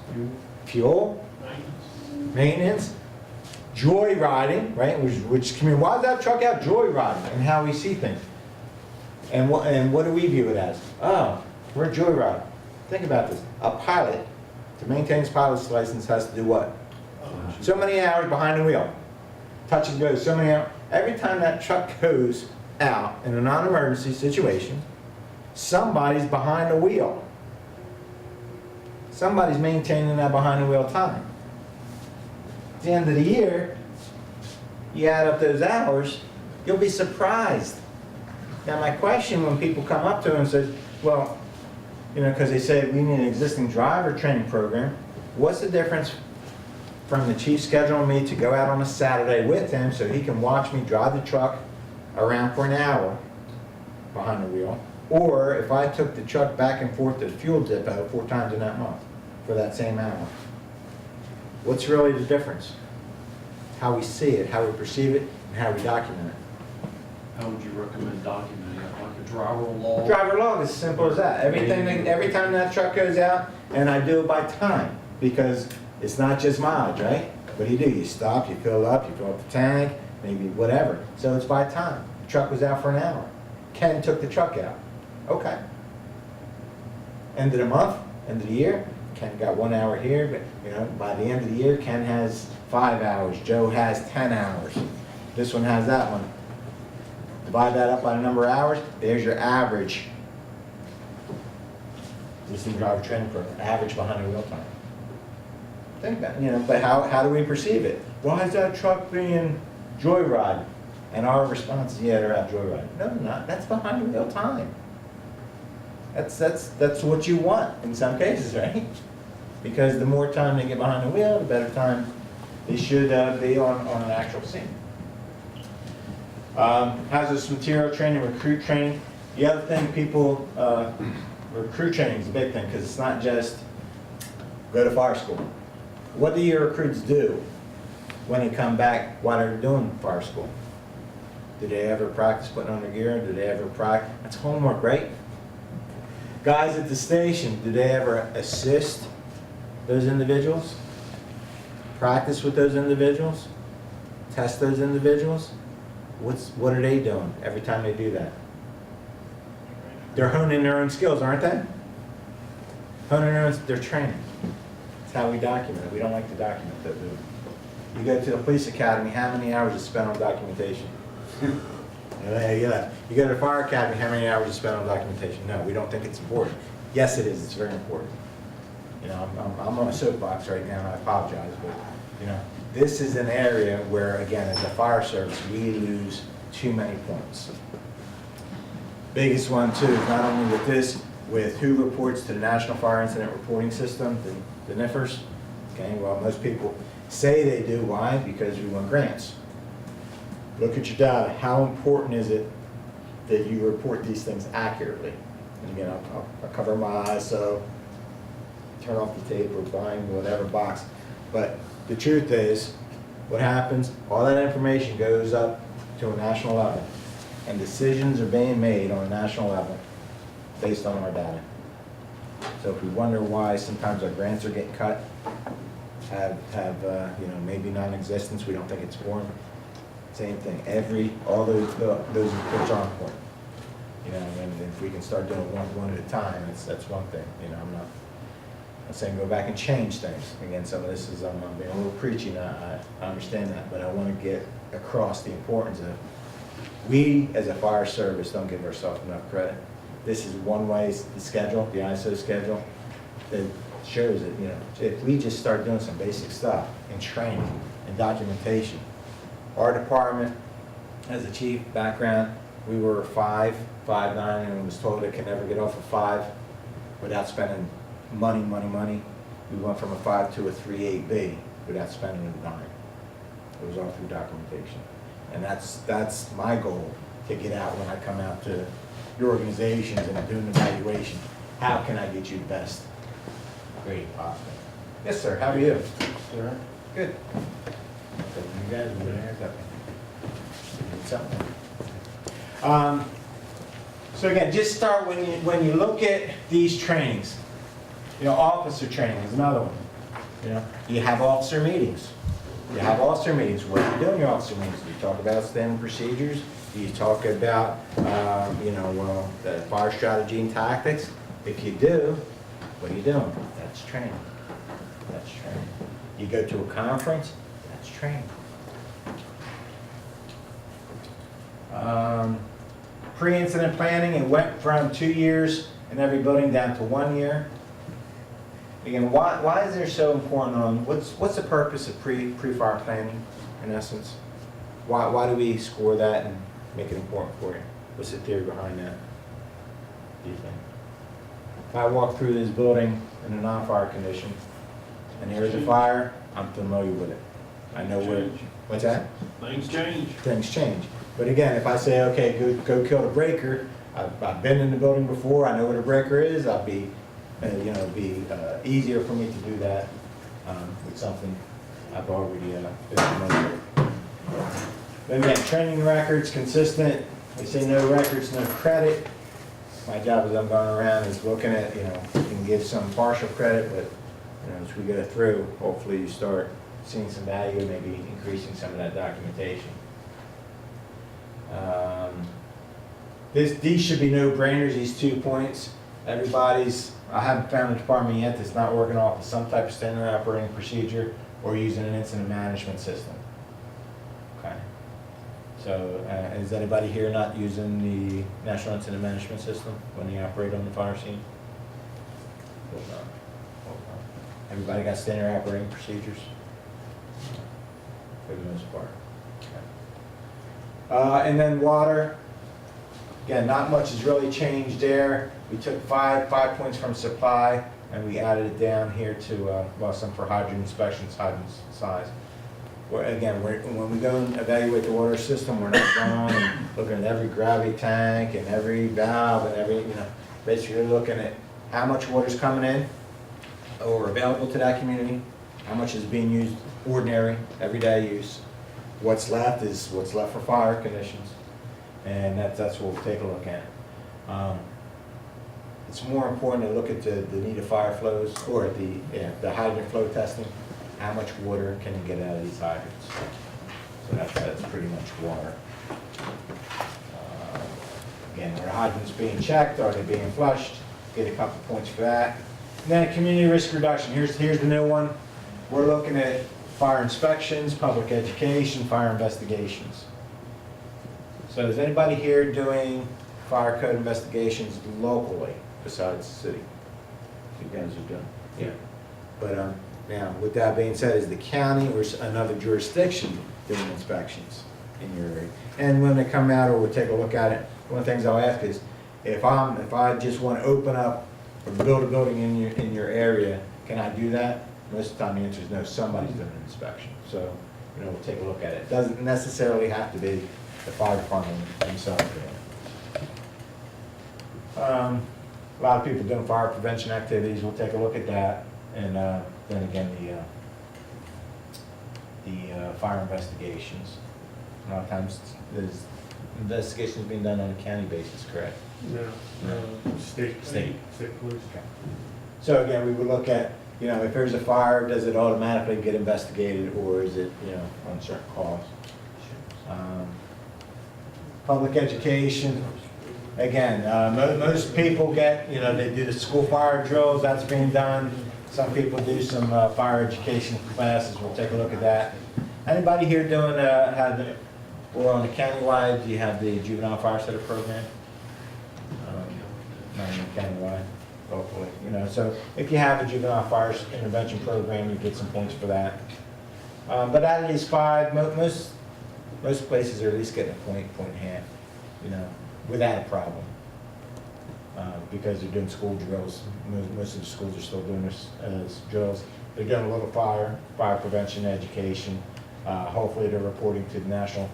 fuel, maintenance, joyriding, right? Which can mean, why is that truck out joyriding? And how we see things. And what do we view it as? Oh, we're joyriding. Think about this. A pilot, to maintain his pilot's license, has to do what? So many hours behind the wheel. Touch and go, so many hours. Every time that truck goes out in a non-emergency situation, somebody's behind the wheel. Somebody's maintaining that behind the wheel time. At the end of the year, you add up those hours, you'll be surprised. Now my question when people come up to them and say, well, you know, because they say we need an existing driver training program, what's the difference from the chief scheduling me to go out on a Saturday with him so he can watch me drive the truck around for an hour behind the wheel, or if I took the truck back and forth to the fuel depot 4 times in that month for that same hour? What's really the difference? How we see it, how we perceive it, and how we document it. How would you recommend documenting it, like a driver log? Driver log is as simple as that. Every time that truck goes out, and I do it by time, because it's not just mileage, right? What do? You stop, you fill up the tank, maybe whatever. So it's by time. The truck was out for an hour. Ken took the truck out. Okay. End of the month, end of the year, Ken got 1 hour here, but you know, by the end of the year, Ken has 5 hours. Joe has 10 hours. This one has that one. Divide that up by the number of hours, there's your average. This is driver training program, average behind the wheel time. Think about it, you know, but how do we perceive it? Why is that truck being joyride? And our response is, yeah, they're out joyriding. No, they're not. That's behind the wheel time. That's what you want in some cases, right? Because the more time they get behind the wheel, the better time they should be on an actual scene. Hazardous material training, recruit training. The other thing people, recruit training is a big thing because it's not just go to fire school. What do your recruits do when they come back while they're doing fire school? Do they ever practice putting on their gear? Do they ever practice? That's homework, right? Guys at the station, do they ever assist those individuals? Practice with those individuals? Test those individuals? What are they doing every time they do that? They're honing their own skills, aren't they? Honing their own, they're training. That's how we document it. We don't like to document that, do we? You go to the police academy, how many hours is spent on documentation? Yeah. You go to the fire academy, how many hours is spent on documentation? No, we don't think it's important. Yes, it is. It's very important. You know, I'm on a soapbox right now, and I apologize, but you know, this is an area where, again, as a fire service, we lose too many points. Biggest one too is not only with this, with who reports to the National Fire Incident Reporting System, the NFIRS. Okay, well, most people say they do. Why? Because we won grants. Look at your data. How important is it that you report these things accurately? And again, I'll cover my ISO, turn off the tape or bind whatever box. But the truth is, what happens, all that information goes up to a national level. And decisions are being made on a national level based on our data. So if we wonder why sometimes our grants are getting cut, have you know, maybe non-existence, we don't think it's important. Same thing. All those reports are on point. You know, and if we can start doing one at a time, that's one thing, you know, I'm not saying go back and change things. Again, some of this is, I'm being a little preachy now, I understand that, but I want to get across the importance of, we as a fire service don't give ourselves enough credit. This is one way, the schedule, the ISO schedule, that shows that, you know, if we just start doing some basic stuff in training and documentation. Our department, as a chief background, we were 5'9", and was told it can never get off of 5 without spending money. We went from a 5 to a 3.8B without spending a dime. It was all through documentation. And that's my goal, to get out when I come out to your organizations and I'm doing an evaluation. How can I get you the best grade possible? Yes, sir. How are you? Sir. Good. You guys over there, need something. So again, just start when you look at these trainings. You know, officer training is another one. You know, you have officer meetings. You have officer meetings. What do you do in your officer meetings? Do you talk about standard procedures? Do you talk about, the fire strategy and tactics? If you do, what are you doing? That's training. That's training. You go to a conference, that's training. Pre-incident planning, it went from 2 years in every building down to 1 year. Again, why is there so important on, what's the purpose of pre-fire planning, in essence? Why do we score that and make it important for you? What's the theory behind that, do you think? If I walk through this building in a non-fire condition, and there's a fire, I'm familiar with it. I know where, what's that? Things change. Things change. But again, if I say, okay, go kill the breaker, I've been in the building before, I know where the breaker is, I'll be, be easier for me to do that with something I've already been familiar with. Then we have training records, consistent. They say no records, no credit. My job as I'm going around is looking at, you can give some partial credit, but as we go through, hopefully you start seeing some value, maybe increasing some of that documentation. These should be no-brainers, these 2 points. I haven't found a department yet that's not working off of some type of standard operating procedure or using an incident management system. Okay. So is anybody here not using the National Incident Management System when they operate on the fire scene? Hold on. Everybody got standard operating procedures? For the most part. Okay. And then water. Again, not much has really changed there. We took five points from supply and we added it down here to, some for hydrant inspections, hydrant size. When we go and evaluate the water system, we're not going and looking at every gravity tank and every valve and every, basically looking at how much water's coming in or available to that community, how much is being used ordinary, everyday use. What's left is what's left for fire conditions, and that's what we'll take a look at. It's more important to look at the need of fire flows or the hydrant flow testing. How much water can you get out of these hydrants? So that's pretty much water. Again, are the hydrants being checked? Are they being flushed? Get a couple points for that. And then community risk reduction. Here's the new one. We're looking at fire inspections, public education, fire investigations. So is anybody here doing fire code investigations locally besides the city? You guys are doing? Yeah. But now, with that being said, is the county or another jurisdiction doing inspections in your area? And when they come out or we take a look at it, one of the things I'll ask is, if I just want to open up or build a building in your area, can I do that? Most of the time the answer is no, somebody's doing an inspection. So, we'll take a look at it. It doesn't necessarily have to be the fire department themselves doing it. A lot of people doing fire prevention activities, we'll take a look at that. And then again, the fire investigations. A lot of times there's investigations being done on a county basis, correct? No, state police. Okay. So again, we would look at, if there's a fire, does it automatically get investigated, or is it, on certain calls? Public education. again, most people get, you know, they do the school fire drills, that's being done. Some people do some fire education classes, we'll take a look at that. Anybody here doing, or on the countywide, do you have the juvenile fire setter program? Not in the countywide, hopefully, you know, so if you have a juvenile fire intervention program, you get some points for that. But out of these 5, most places are at least getting a point and a half, you know, without a problem. Because they're doing school drills. Most of the schools are still doing this as drills. They're doing a little fire prevention education. Hopefully they're reporting to the National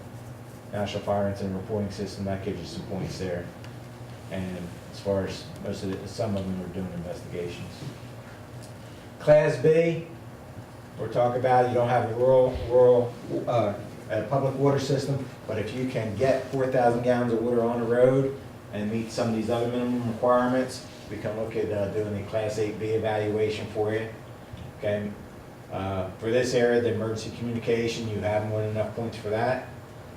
Fire Incident Reporting System. That gives you some points there. And as far as some of them are doing investigations. Class B, we're talking about you don't have a rural public water system, but if you can get 4,000 gallons of water on the road and meet some of these other minimum requirements, we can look at doing the Class 8B evaluation for you. Okay. For this area, the emergency communication, you have more than enough points for that.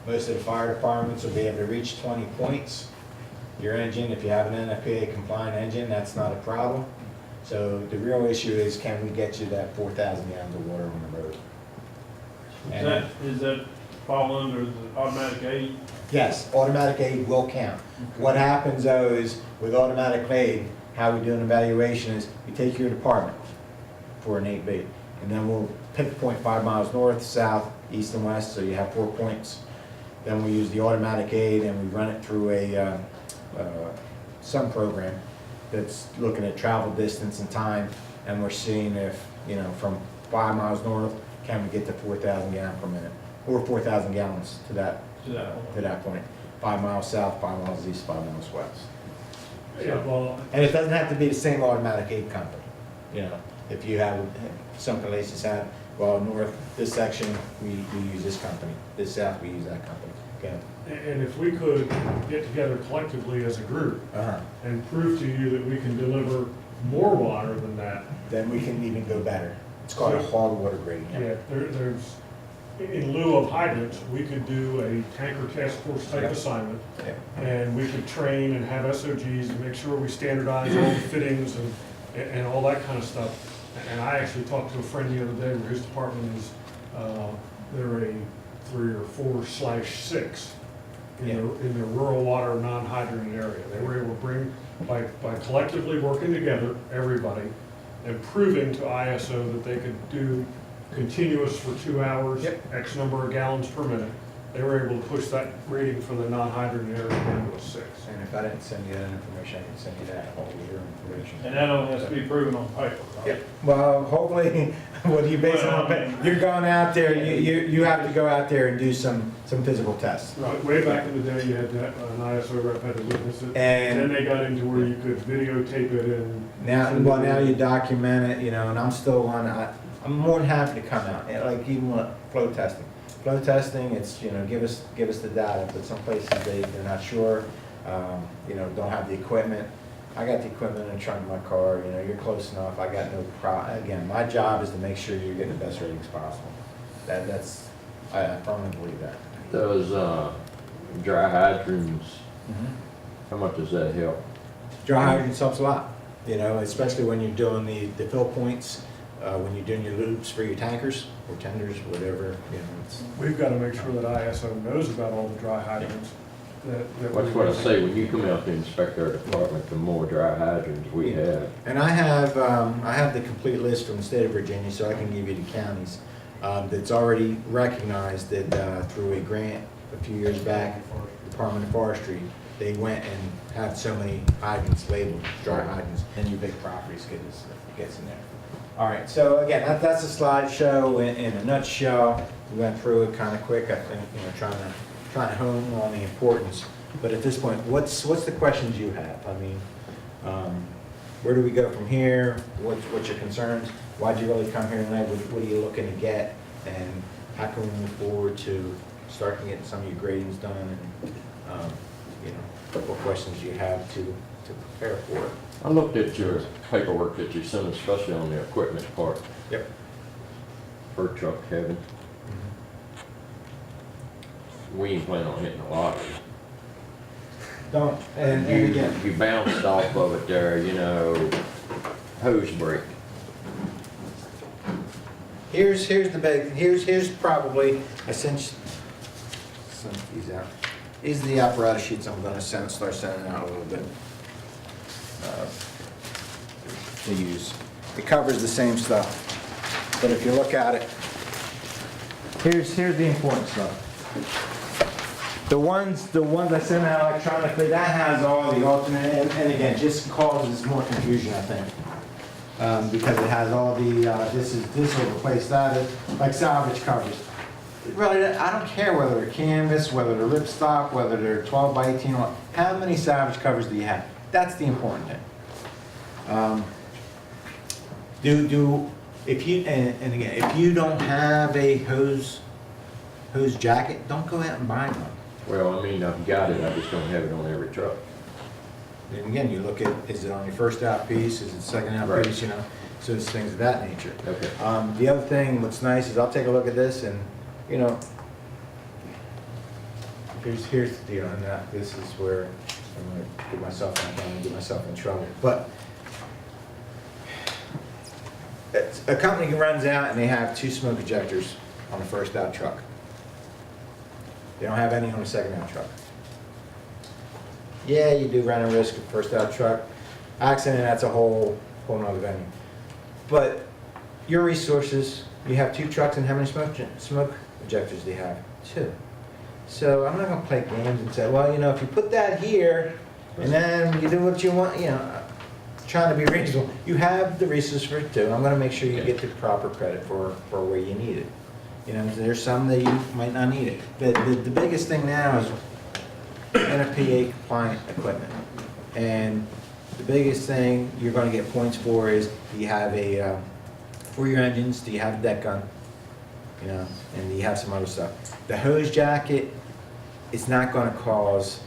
Most of the fire departments will be able to reach 20 points. Your engine, if you have an NFPA compliant engine, that's not a problem. So the real issue is, can we get you that 4,000 gallons of water on the road? Is that fall under the automatic aid? Yes, automatic aid will count. What happens though is, with automatic aid, how we do an evaluation is, we take your department for an 8B, and then we'll pick a point 5 miles north, south, east, and west, so you have 4 points. Then we use the automatic aid and we run it through some program that's looking at travel distance and time, and we're seeing if, you know, from 5 miles north, can we get to 4,000 gallons per minute, or 4,000 gallons to that point. 5 miles south, 5 miles east, 5 miles west. Yeah, well, And it doesn't have to be the same automatic aid company. You know, if you have, some places have, well, north, this section, we use this company. This south, we use that company. Okay. And if we could get together collectively as a group and prove to you that we can deliver more water than that. Then we can even go better. It's called a hog water grading. Yeah, there's, in lieu of hydrants, we could do a tanker task force type assignment. And we could train and have SOGs and make sure we standardize all the fittings and all that kind of stuff. And I actually talked to a friend the other day where his department is, they're a 3 or 4/6 in the rural water non-hydrant area. They were able to bring, by collectively working together, everybody, and proving to ISO that they could do continuous for 2 hours, X number of gallons per minute. They were able to push that rating for the non-hydrant area down to a 6. And if I didn't send you that information, I can send you that whole year information. and that only has to be proven on paper, right? Well, hopefully, what do you base it on? You're going out there, you have to go out there and do some physical tests. Right, way back in the day, you had that, an ISO rep had to witness it. And then they got into where you could videotape it and. now you document it, you know, and I'm still on, I'm more than happy to come out, like even with flow testing. Flow testing, it's, you know, give us the data, but some places they're not sure, you know, don't have the equipment. I got the equipment in the trunk of my car, you know, you're close enough, I got no problem. Again, my job is to make sure you're getting the best ratings possible. I firmly believe that. Those dry hydrants, how much does that help? Dry hydrants helps a lot, you know, especially when you're doing the fill points, when you're doing your loops for your tankers or tenders, whatever, you know. We've got to make sure that ISO knows about all the dry hydrants. That's what I say, when you come out to inspect our department, the more dry hydrants we have. And I have the complete list from the state of Virginia, so I can give you the counties that's already recognized that through a grant a few years back, Department of Forestry, they went and had so many hydrants labeled, dry hydrants, and your big properties gets in there. All right, so again, that's a slideshow in a nutshell. We went through it kind of quick, I think, you know, trying to hone on the importance. But at this point, what's the questions you have? I mean, where do we go from here? What's your concerns? Why'd you really come here tonight? What are you looking to get? And how can we move forward to start getting some of your gradings done? And you know, what questions you have to prepare for it? I looked at your paperwork that you sent, especially on the equipment part. Yep. For truck Kevin. We ain't planning on hitting the lottery. don't, and again, You bounced off of it there, you know, hose break. here's the big, here's probably, I sent these out. These are the apparatus sheets I'm gonna start sending out a little bit. To use. It covers the same stuff, but if you look at it, here's the important stuff. The ones I sent out electronically, that has all the alternate, and again, just causes more confusion, I think. Because it has all the, this will replace that, like salvage covers. Really, I don't care whether they're canvas, whether they're ripstop, whether they're 12 by 18, how many salvage covers do you have? That's the important thing. If you, and again, if you don't have a hose jacket, don't go out and buy one. Well, I mean, I've got it, I just don't have it on every truck. And again, you look at, is it on your first out piece, is it second out Right. piece, you know? So it's things of that nature. Okay. The other thing, what's nice is I'll take a look at this and, you know, here's the deal on that. This is where I'm gonna get myself in trouble. But a company runs out and they have 2 smoke ejectors on the first out truck. They don't have any on the second out truck. Yeah, you do run a risk of first out truck accident, that's a whole nother venue. But your resources, you have 2 trucks and how many smoke ejectors do you have? 2. So I'm not gonna play games and say, well, you know, if you put that here and then you do what you want, you know, trying to be reasonable. You have the resources for it too. I'm gonna make sure you get the proper credit for where you need it. You know, there's some that you might not need it. But the biggest thing now is NFPA compliant equipment. And the biggest thing you're gonna get points for is, do you have a, for your engines, do you have a deck gun? You know, and do you have some other stuff? The hose jacket, it's not gonna cause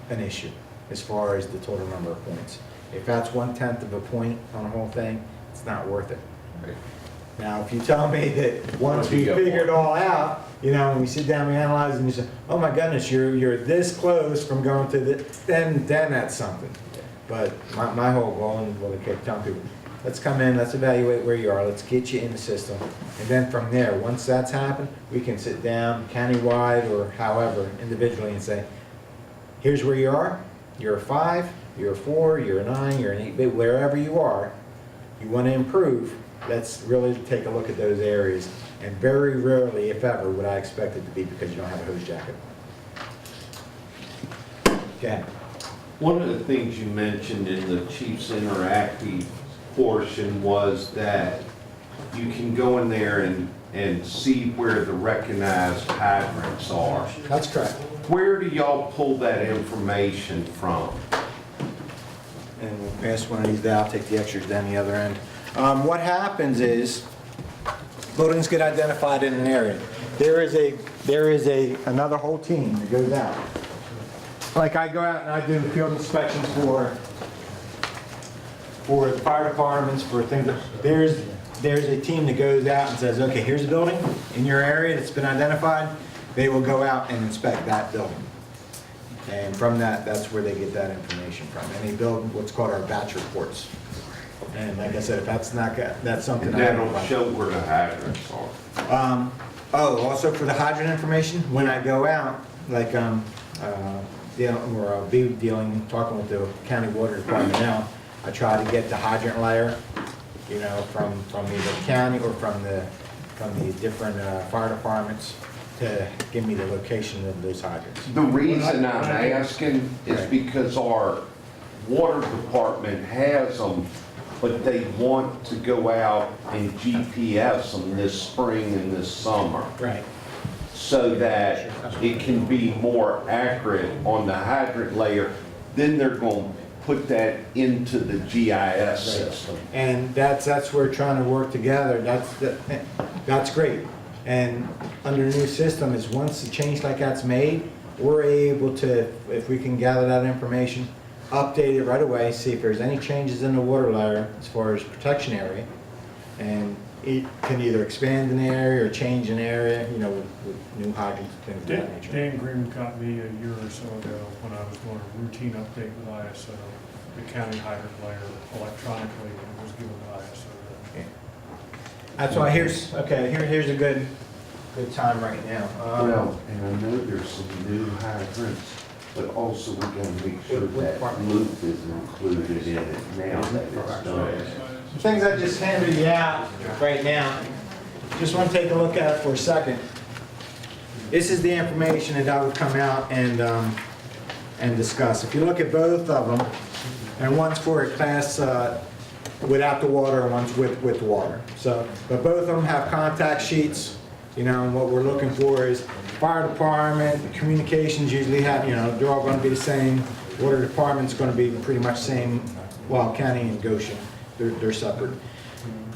an issue as far as the total number of points. If that's 1/10 of a point on the whole thing, it's not worth it. Right. Now, if you tell me that once we you get figure it one. all out, you know, and we sit down, we analyze, and you say, oh my goodness, you're this close from going to the, then that's something. But my whole goal, and what I kept telling people, let's come in, let's evaluate where you are, let's get you in the system. And then from there, once that's happened, we can sit down countywide or however, individually and say, here's where you are, you're a 5, you're a 4, you're a 9, you're an 8, but wherever you are, you want to improve, let's really take a look at those areas. And very rarely, if ever, would I expect it to be because you don't have a hose jacket. Okay. One of the things you mentioned in the Chiefs Interactive portion was that you can go in there and see where the recognized hydrants are. That's correct. Where do y'all pull that information from? And we'll pass one of these down, take the extras down the other end. What happens is, buildings get identified in an area. There is another whole team that goes out. Like I go out and I do field inspections for the fire departments, for things that, there's a team that goes out and says, okay, here's a building in your area that's been identified. They will go out and inspect that building. And from that, that's where they get that information from. And they build what's called our batch reports. And like I said, if that's not, that's something And I don't that'll know. show where the hydrants are. Also for the hydrant information, when I go out, like, I'll be talking with the county water department now, I try to get the hydrant layer, you know, from either the county or from the different fire departments to give me the location of those hydrants. The reason I'm asking is because our water department has them, but they want to go out and GPS them this spring and this summer, Right. so that it can be more accurate on the hydrant layer. Then they're going to put that into the GIS system. And that's where we're trying to work together. That's great. And under the new system is once a change like that's made, we're able to, if we can gather that information, update it right away, see if there's any changes in the water layer as far as protection area. And can either expand an area or change an area, you know, with new hydrants, things of that nature. Dan Green got me a year or so ago when I was doing a routine update with ISO, the county hydrant layer electronically, and it was given to ISO. Yeah. That's why here's a good time right now. Well, and I know there's some new hydrants, but also we gotta make sure that loop is included in it now that it's done. The things I just handed you out right now, just want to take a look at it for a second. This is the information that I would come out and discuss. If you look at both of them, and one's for a class without the water and one's with the water. So, but both of them have contact sheets, you know, and what we're looking for is fire department, communications usually have, you know, they're all going to be the same. Water department's going to be pretty much same, well, county and Goshen. They're separate.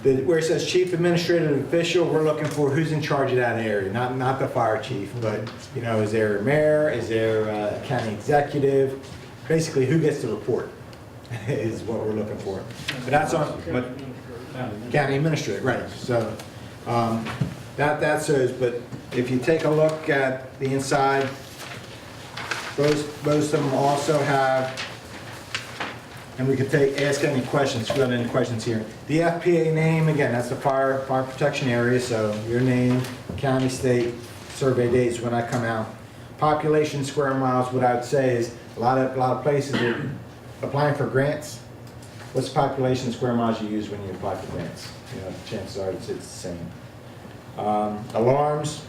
Where it says chief administrative official, we're looking for who's in charge of that area, not the fire chief, but, you know, is there a mayor, is there a county executive? Basically, who gets the report is what we're looking for. But that's on, but county administrator, right. So that shows, but if you take a look at the inside, both of them also have, and we could ask any questions, if you have any questions here. The FPA name, again, that's the fire protection area, so your name, county, state, survey dates when I come out. Population square miles, what I would say is a lot of places are applying for grants. What's the population square miles you use when you apply for grants? You know, chances are it's the same. Alarms,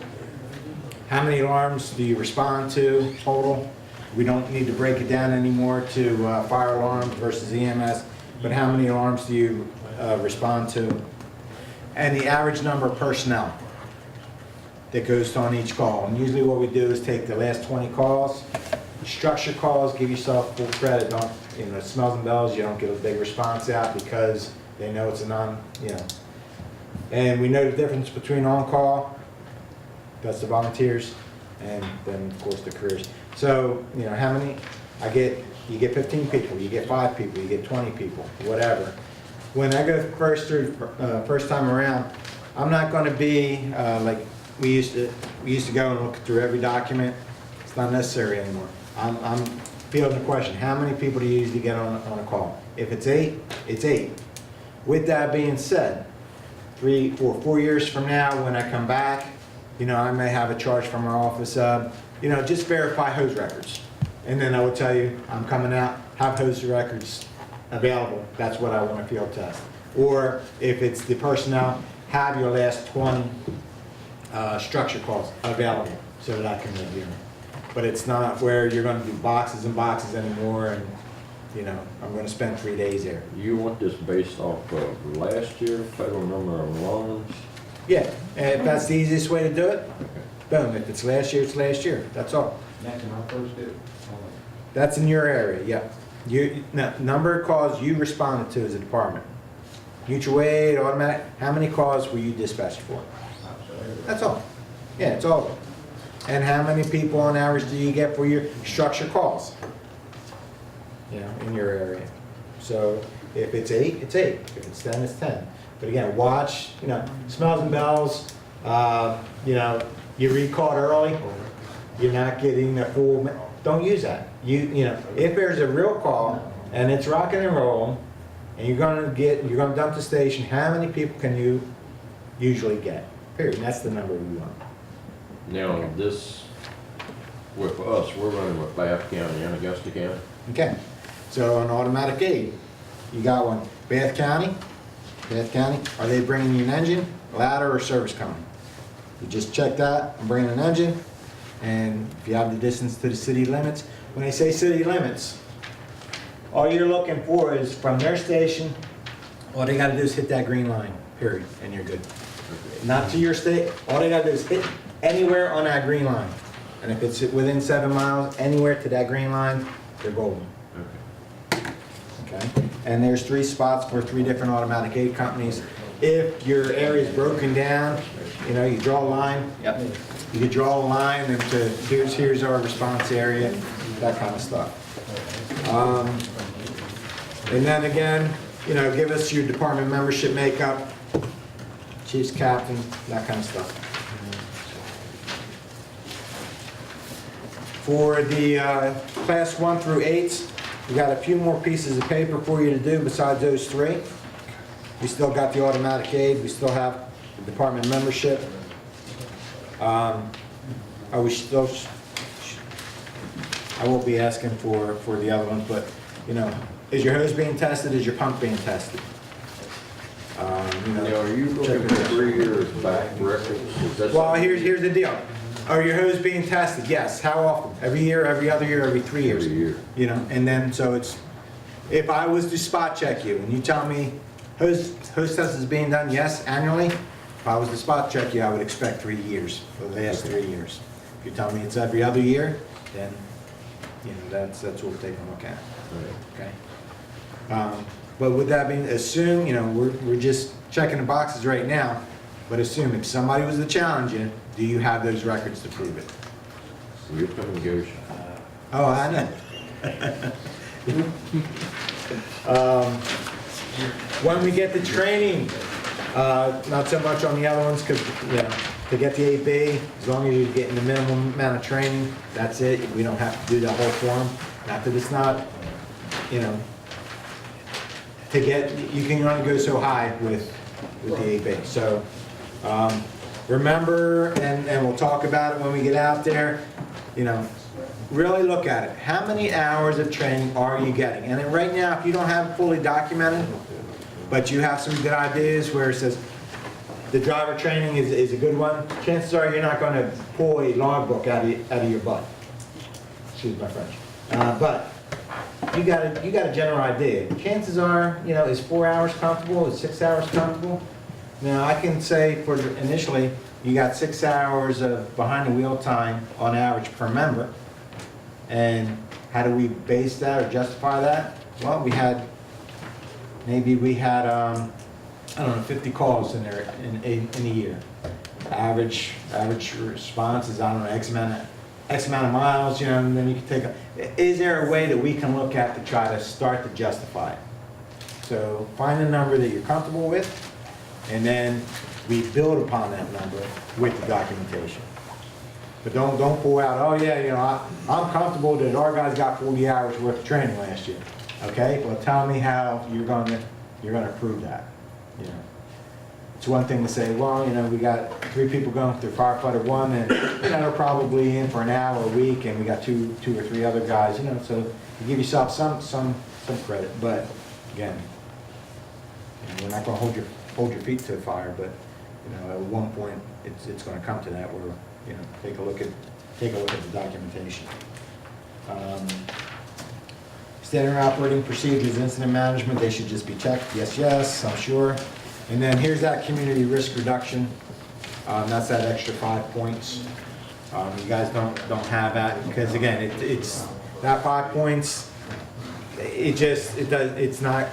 how many alarms do you respond to total? We don't need to break it down anymore to fire alarms versus EMS, but how many alarms do you respond to? And the average number of personnel that goes on each call. And usually what we do is take the last 20 calls, structure calls, give yourself full credit. Don't, you know, smells and bells, you don't get a big response out because they know it's a you know. And we know the difference between on-call, that's the volunteers, and then of course the careers. So, you know, how many, you get 15 people, you get 5 people, you get 20 people, whatever. When I go first time around, I'm not going to be like we used to go and look through every document. It's not necessary anymore. I'm fielding the question, how many people do you usually get on a call? If it's 8, it's 8. With that being said, 3 or 4 years from now when I come back, you know, I may have a charge from our office of, you know, just verify hose records. And then I will tell you, I'm coming out, have hose records available. That's what I want to field test. Or if it's the personnel, have your last 20 structure calls available so that I can review them. But it's not where you're going to do boxes and boxes anymore and, you know, I'm going to spend 3 days there. You want this based off of last year, total number of alarms? Yeah, and if that's the easiest way to do it, boom. If it's last year, it's last year. That's all. That's in our first dip. That's in your area, yeah. Number of calls you responded to as a department. Mutual aid, automatic, how many calls were you dispatched for? That's all. Yeah, it's all. And how many people on average do you get for your structure calls? You know, in your area. So if it's 8, it's 8. If it's 10, it's 10. But again, watch, you know, smells and bells, you know, you recalled early, you're not getting the full, don't use that. You know, if there's a real call and it's rocking and rolling, and you're gonna dump the station, how many people can you usually get? Period. And that's the number we want. Now, this, with us, we're running with Bath County and Augusta County. Okay. So on automatic aid, you got one. Bath County, are they bringing you an engine, ladder, or service company? You just check that, I'm bringing an engine, and if you have the distance to the city limits, when they say city limits, all you're looking for is from their station, all they gotta do is hit that green line, period, and you're good. Not to your state, all they gotta do is hit anywhere on that green line. And if it's within 7 miles, anywhere to that green line, they're golden. Okay, and there's 3 spots for 3 different automatic aid companies. If your area is broken down, you know, you draw a line. Yep. You could draw a line into here's our response area, that kind of stuff. And then again, you know, give us your department membership makeup. chief's captain, that kind of stuff. For the class 1 through 8s, we got a few more pieces of paper for you to do besides those 3. We still got the automatic aid, we still have the department membership. Are we still, I won't be asking for the other ones, but, you know, is your hose being tested, is your pump being tested? Now, are you looking for 3 years back records? Is that Well, something- here's the deal. Are your hose being tested? Yes. How often? Every year, every other year, every 3 years? Every year. You know, and then, so it's, if I was to spot check you and you tell me hose test is being done, yes, annually, if I was to spot check you, I would expect 3 years, for the last 3 years. If you tell me it's every other year, then, you know, that's what we'll take a look at, okay? But with that being, assume, you know, we're just checking the boxes right now, but assume if somebody was to challenge you, do you have those records to prove it? We'll come and negotiate. Oh, I know. When we get the training, not so much on the other ones, because, you know, to get the 8B, as long as you're getting the minimum amount of training, that's it. We don't have to do that whole form. Not that it's not, you know, to get, you can only go so high with the 8B. So, remember, and we'll talk about it when we get out there, you know, really look at it. How many hours of training are you getting? And then right now, if you don't have it fully documented, but you have some good ideas where it says the driver training is a good one, chances are you're not going to pull a logbook out of your butt. Excuse my French. But you got a general idea. Chances are, you know, is 4 hours comfortable? Is 6 hours comfortable? Now, I can say for initially, you got 6 hours of behind the wheel time on average per member. And how do we base that or justify that? Well, we had I don't know, 50 calls in there in a year. Average response is, I don't know, X amount of miles, you know, and then you can take is there a way that we can look at to try to start to justify it? So find a number that you're comfortable with, and then we build upon that number with the documentation. But don't pull out, oh yeah, you know, I'm comfortable that our guys got 40 hours worth of training last year. Okay, well tell me how you're gonna prove that. You know, it's one thing to say, well, you know, we got 3 people going through firefighter 1, and you know they're probably in for an hour a week, and we got two or three other guys. You know, so you give yourself some credit. But again, you know, we're not gonna hold your feet to the fire, but you know, at one point it's going to come to that where, you know, take a look at the documentation. Standard operating procedures, incident management, they should just be checked. Yes, I'm sure. And then here's that community risk reduction. That's that extra 5 points. You guys don't have that because again, it's that 5 points. It's not.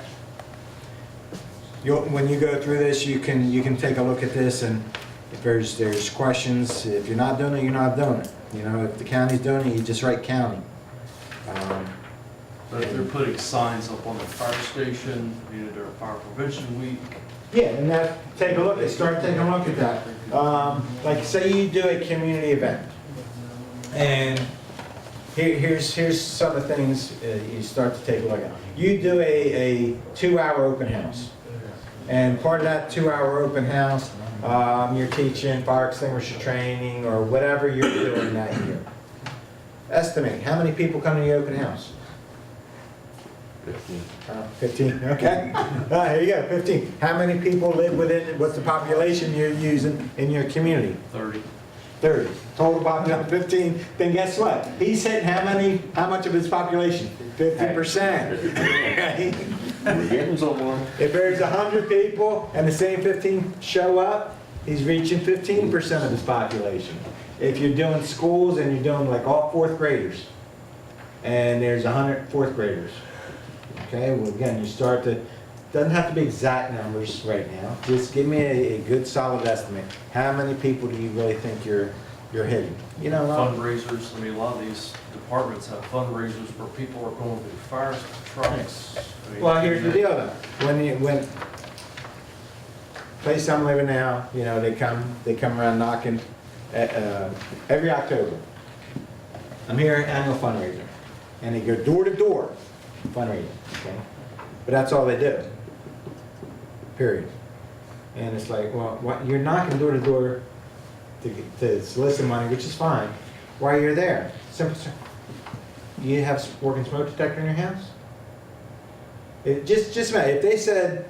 When you go through this, you can take a look at this, and if there's questions, if you're not doing it, you're not doing it. You know, if the county's doing it, you just write county. But if they're putting signs up on the fire station, either during fire prevention week. Yeah, and that, take a look, start taking a look at that. Like say you do a community event, and here's some of the things you start to take a look at. You do a 2-hour open house, and part of that 2-hour open house, you're teaching fire extinguisher training or whatever you're doing that year. Estimate, how many people come to the open house? 15, okay. Here you go, 15. How many people live within, what's the population you're using in your community? 30. 30. Total population, 15. Then guess what? He's hitting how much of his population? 50%. We're getting somewhere. If there's 100 people and the same 15 show up, he's reaching 15% of his population. If you're doing schools and you're doing like all 4th graders, and there's 100 4th graders, okay, well again, you start to, doesn't have to be exact numbers right now, just give me a good solid estimate. How many people do you really think you're hitting? You know, Fundraisers, I mean, a lot of these departments have fundraisers where people are going through fire trucks. I mean, well, here's the deal though. place I'm living now, you know, they come around knocking every October. I'm here, annual fundraiser, and they go door to door fundraising, okay? But that's all they do, period. And it's like, well, what, you're knocking door to door to solicit money, which is fine. Why are you there? Simple, sir. You have working smoke detector in your house? It just imagine, if they said,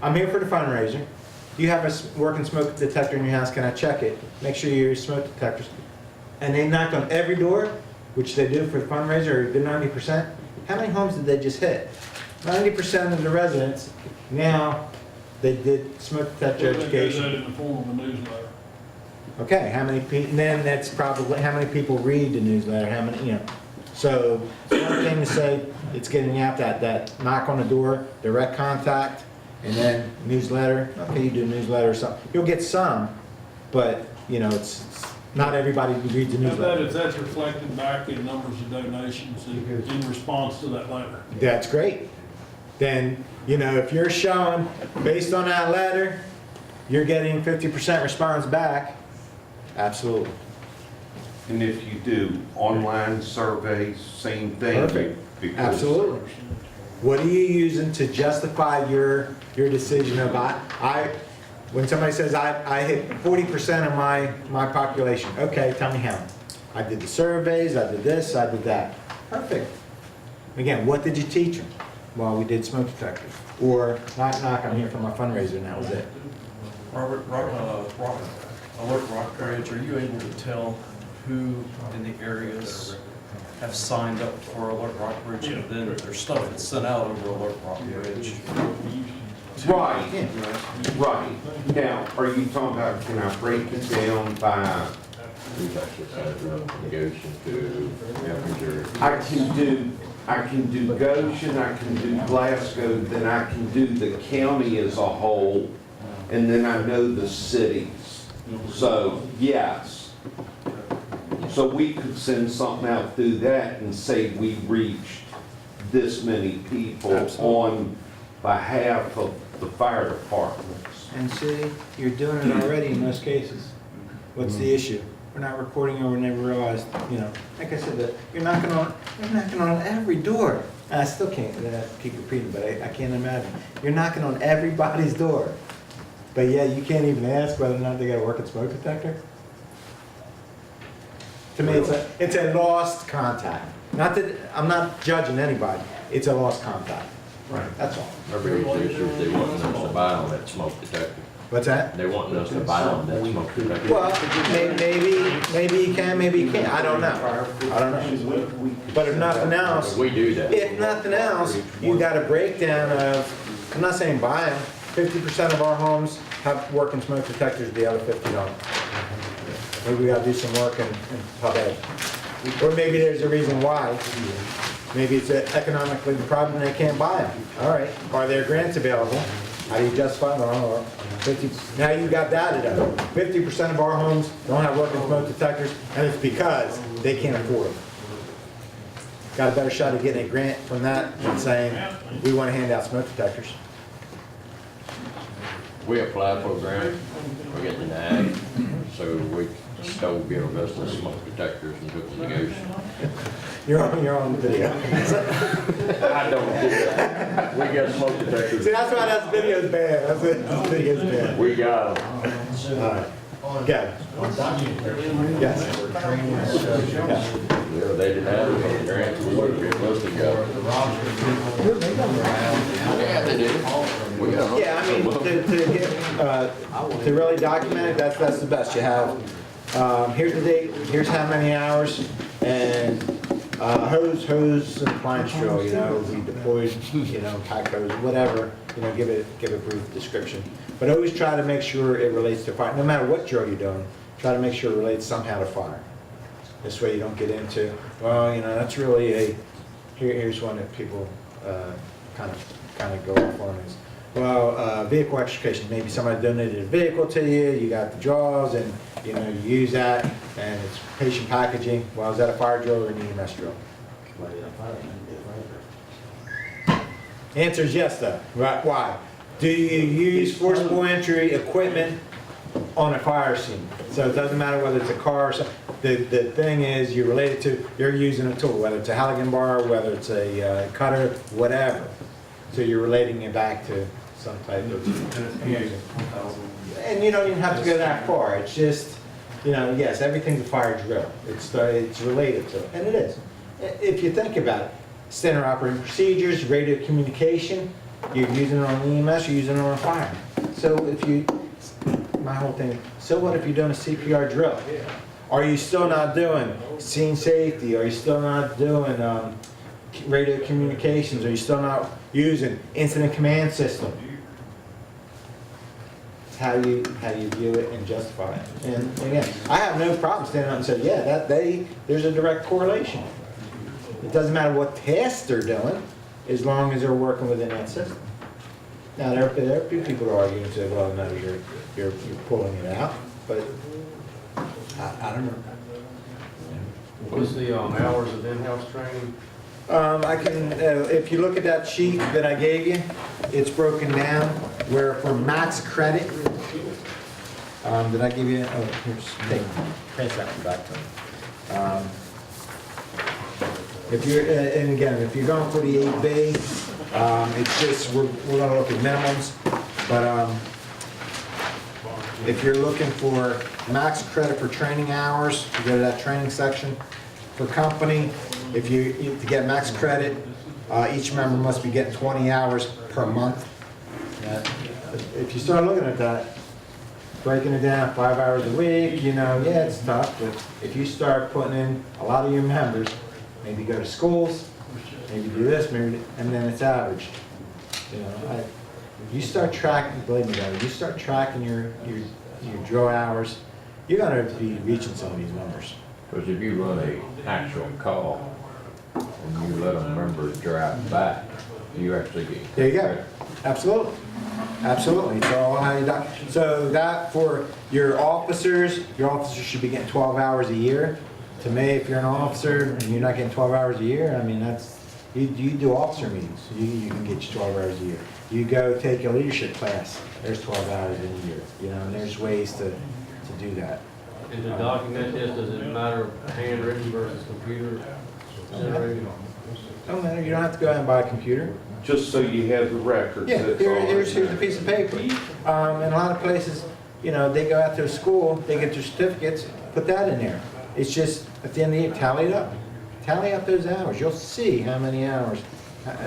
I'm here for the fundraiser, you have a working smoke detector in your house, can I check it? Make sure your smoke detectors. And they knocked on every door, which they do for the fundraiser, or a good 90%. How many homes did they just hit? 90% of the residents, now they did smoke detector Well, they do education. that in the form of a newsletter. Okay, how many people, then that's probably, how many people read the newsletter, how many, you know. So, it's one thing to say, it's getting out that knock on the door, direct contact, and then newsletter. Okay, you do newsletter or something. You'll get some, but, you know, it's not everybody who reads the How about newsletter. if that's reflected back in numbers of donations in response to that letter? That's great. Then, you know, if you're showing, based on that letter, you're getting 50% response back, absolutely. And if you do online surveys, same thing. Perfect. because- Absolutely. What are you using to justify your decision of when somebody says I hit 40% of my population, okay, tell me how. I did the surveys, I did this, I did that. Perfect. Again, what did you teach them? Well, we did smoke detectors. Or knock, knock, I'm here for my fundraiser, and that was it. Robert, Alert Rockbridge, are you able to tell who in the areas have signed up for Alert Rockbridge? And then there's stuff that's sent out over Alert Rockbridge. Right, right. Now, are you talking about, can I break it down by, We've actually set it up in Goshen to temperature. I can do Goshen, I can do Glasgow, then I can do the county as a whole, and then I know the cities. So, yes. So we could send something out through that and say we reached this many people on behalf of the fire departments. And see, you're doing it already in most cases. What's the issue? We're not recording or we never realized, you know, like I said, that you're knocking on every door. I still can't keep repeating, but I can't imagine. You're knocking on everybody's door. But yeah, you can't even ask whether or not they got a working smoke detector. To me, it's a lost contact. Not that, I'm not judging anybody. It's a lost contact. Right. That's all. Every issue is they want us to buy on that smoke detector. What's that? They want us to buy on that smoke detector. Well, maybe you can, maybe you can't. I don't know. But if nothing else, We do that. if nothing else, you got a breakdown of, I'm not saying buy them, 50% of our homes have working smoke detectors, the other 50 don't. Maybe we gotta do some work in pub ed. Or maybe there's a reason why. Maybe it's economically the problem and they can't buy them. All right, are there grants available? How do you justify them? Or 50, now you got data though. 50% of our homes don't have working smoke detectors, and it's because they can't afford them. Got a better shot of getting a grant from that than saying, we want to hand out smoke detectors. We applied for a grant, we're getting an ag, so we stole Bureau Vista smoke detectors and took them to Goshen. You're on video. I don't do that. We got smoke detectors. See, that's why that video's bad. That's it. This video's bad. We got them. All right. Okay. Yes. Yeah, they didn't have it for the grants, we would have been supposed to go. Yeah, they did. We got them. Yeah, I mean, to really document it, that's the best. You have, here's the date, here's how many hours, and hose and appliance drill, you know, we deployed, you know, pack hose, whatever, you know, give a brief description. But always try to make sure it relates to fire. No matter what drill you're doing, try to make sure it relates somehow to fire. This way you don't get into, well, you know, that's really here's one that people kind of go off on is, well, vehicle extrication. Maybe somebody donated a vehicle to you, you got the draws, and you know, you use that, and it's patient packaging. Well, is that a fire drill or an EMS drill? Answer is yes, though. Right? Why? Do you use forcible entry equipment on a fire scene? So it doesn't matter whether it's a car or something. The thing is, you're related to, you're using a tool, whether it's a Halligan bar, whether it's a cutter, whatever. So you're relating it back to some type of. And you don't even have to go that far. It's just, you know, yes, everything's a fire drill. It's related to it, and it is. If you think about it, standard operating procedures, radio communication, you're using it on EMS, you're using it on a fire. So if you, my whole thing, so what if you're doing a CPR drill? Are you still not doing scene safety? Are you still not doing radio communications? Are you still not using incident command system? It's how you view it and justify it. And again, I have no problem standing up and saying, yeah, there's a direct correlation. It doesn't matter what tasks they're doing, as long as they're working within that system. Now, there are a few people who argue and say, well, no, you're pulling it out, but I don't know. What's the hours of in-house training? I can, if you look at that sheet that I gave you, it's broken down where for max credit, did I give you, oh, here's, print that one back to me. If you're, and again, if you're going for the 8B, it's just, we're gonna look at minimums, but if you're looking for max credit for training hours, you go to that training section. For company, to get max credit, each member must be getting 20 hours per month. If you start looking at that, breaking it down 5 hours a week, you know, yeah, it's tough, but if you start putting in a lot of your members, maybe go to schools, maybe do this, maybe, and then it's averaged. You know, you start tracking, believe me, guys, you start tracking your drill hours, you're gonna be reaching some of these numbers. Because if you run a actual call and you let a member drive back, you actually get. There you go. Absolutely. Absolutely. It's all how you doc. So that for your officers should be getting 12 hours a year. To me, if you're an officer and you're not getting 12 hours a year, I mean, that's, you do officer meetings, you can get your 12 hours a year. You go take a leadership class, there's 12 hours in a year, you know, and there's ways to do that. And to document this, does it matter handwritten versus computer generated? Don't matter, you don't have to go out and buy a computer. Just so you have the records. Yeah, that's all. here's a piece of paper. In a lot of places, you know, they go out to school, they get their certificates, put that in there. It's just, at the end of the year, tally it up. Tally up those hours. You'll see how many hours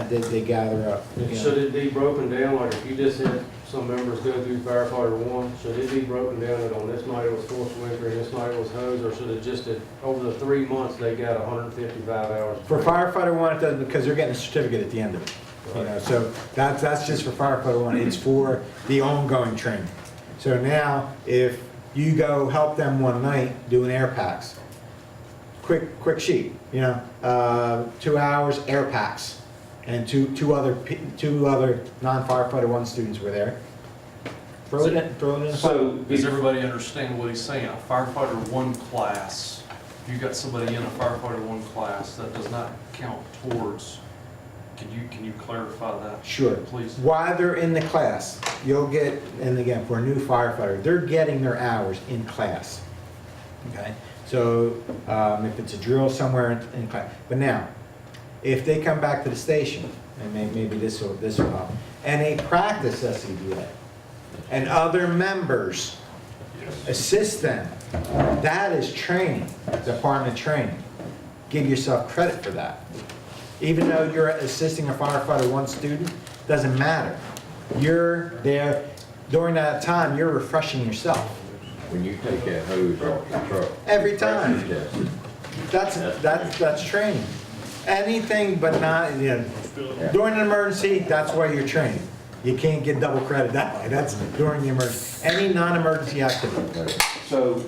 they gather up. You know. Should it be broken down, like if you just had some members go through firefighter 1, should it be broken down that on this night it was forcible entry and this night it was hose, or should it just, over the 3 months, they got 155 hours? For firefighter 1, it does because they're getting a certificate at the end of it. You know, so that's just for firefighter 1. It's for the ongoing training. So now, if you go help them one night doing air packs, quick sheet, you know, 2 hours air packs, and two other non-firefighter 1 students were there. Throw it in. So, Does everybody understand what he's saying? A firefighter 1 class, if you got somebody in a firefighter 1 class, that does not count towards, can you clarify that? Sure. Please. While they're in the class, you'll get, and again, for a new firefighter, they're getting their hours in class. Okay? So if it's a drill somewhere in class. But now, if they come back to the station, and maybe this will help, and they practice SCBA, and other members assist them, that is training, department training. Give yourself credit for that. Even though you're assisting a firefighter 1 student, doesn't matter. You're there, during that time, you're refreshing yourself. When you take that hose off the truck. Every time. Pressure tested. That's training. Anything but not, you know, during an emergency, that's why you're training. You can't get double credit that way. That's during the emergency. Any non-emergency activity. so,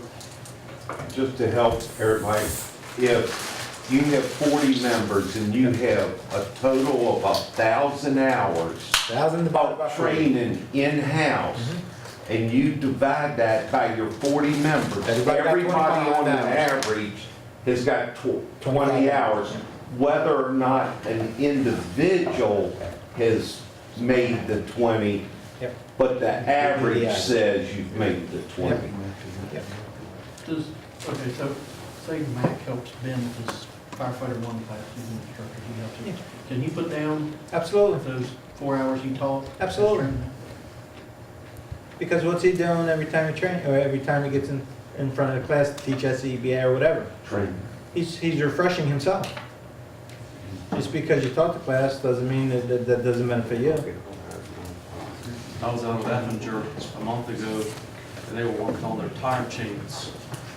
just to help everybody, if you have 40 members and you have a total of 1,000 hours 1,000 divided by 40. training in-house, and you divide that by your 40 members, Everybody got everybody 25 on an hours. average has got 20 25 hours. Whether or not an individual has made the 20, but the average says you've made the 20. Does, okay, so say Mac helps Ben with his firefighter one class, he's an instructor, he helps him. Can you put down Absolutely, those 4 hours he taught? Absolutely. because what's he doing every time he train, or every time he gets in front of the class to teach SEBA or whatever? Training. He's refreshing himself. Just because you taught the class doesn't mean that doesn't benefit you. I was out of Avenger a month ago, and they were working on their tire chains.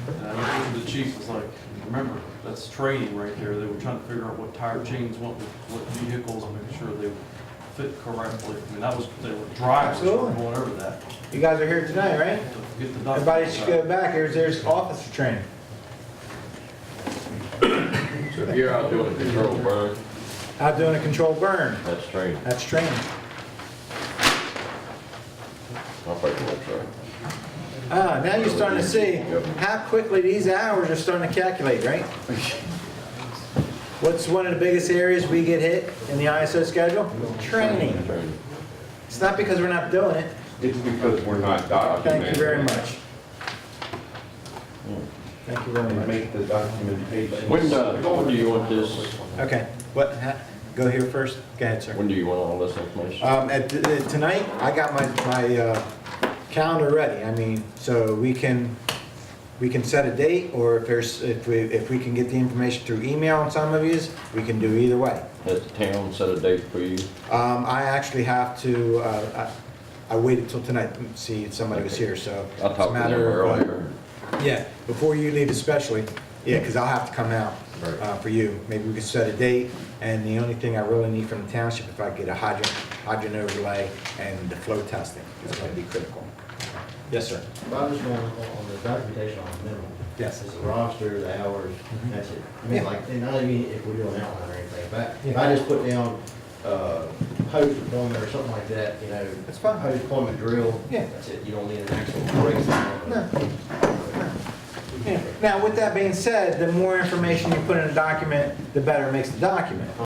And I looked at the chief, was like, remember, that's training right there. They were trying to figure out what tire chains went with what vehicles, and making sure they fit correctly. I mean, that was, they were drivers who were Absolutely. going over that. You guys are here tonight, right? To get the Everybody should go back. There's officer training. So if you're out doing a control burn, Out doing a controlled burn. that's training. That's training. I'll pay for that, sir. Ah, now you're starting to see how quickly these hours are starting to calculate, right? What's one of the biggest areas we get hit in the ISO schedule? Training. Training. It's not because we're not doing it. It's because we're not documenting. Thank you very much. Thank you very And much. make the documentation. When do you want this, Okay, what, go here first? Go ahead, sir. when do you want all this information? Tonight, I got my calendar ready. I mean, so we can set a date, or if we can get the information through email on some of these, we can do either way. Has the town set a date for you? I actually have to, I waited till tonight to see if somebody was here, so. I it's a talked to them matter of, earlier. Yeah, before you leave especially, yeah, because I'll have to come out for you. Maybe we could set a date, and the only thing I really need from the township, if I get a hydrant overlay and the flow testing, it's going to be critical. Yes, sir. But I was going on the documentation on the minimum. Yes. It's the roster, the hours, that's it. I Yeah. mean, like, and not even if we do an outline or anything, if I just put down, post deployment or something like that, you know. That's fine. Post deployment drill. Yeah. That's it, you don't need an actual breakdown. No. Yeah. Now, with that being said, the more information you put in a document, the better it makes the document.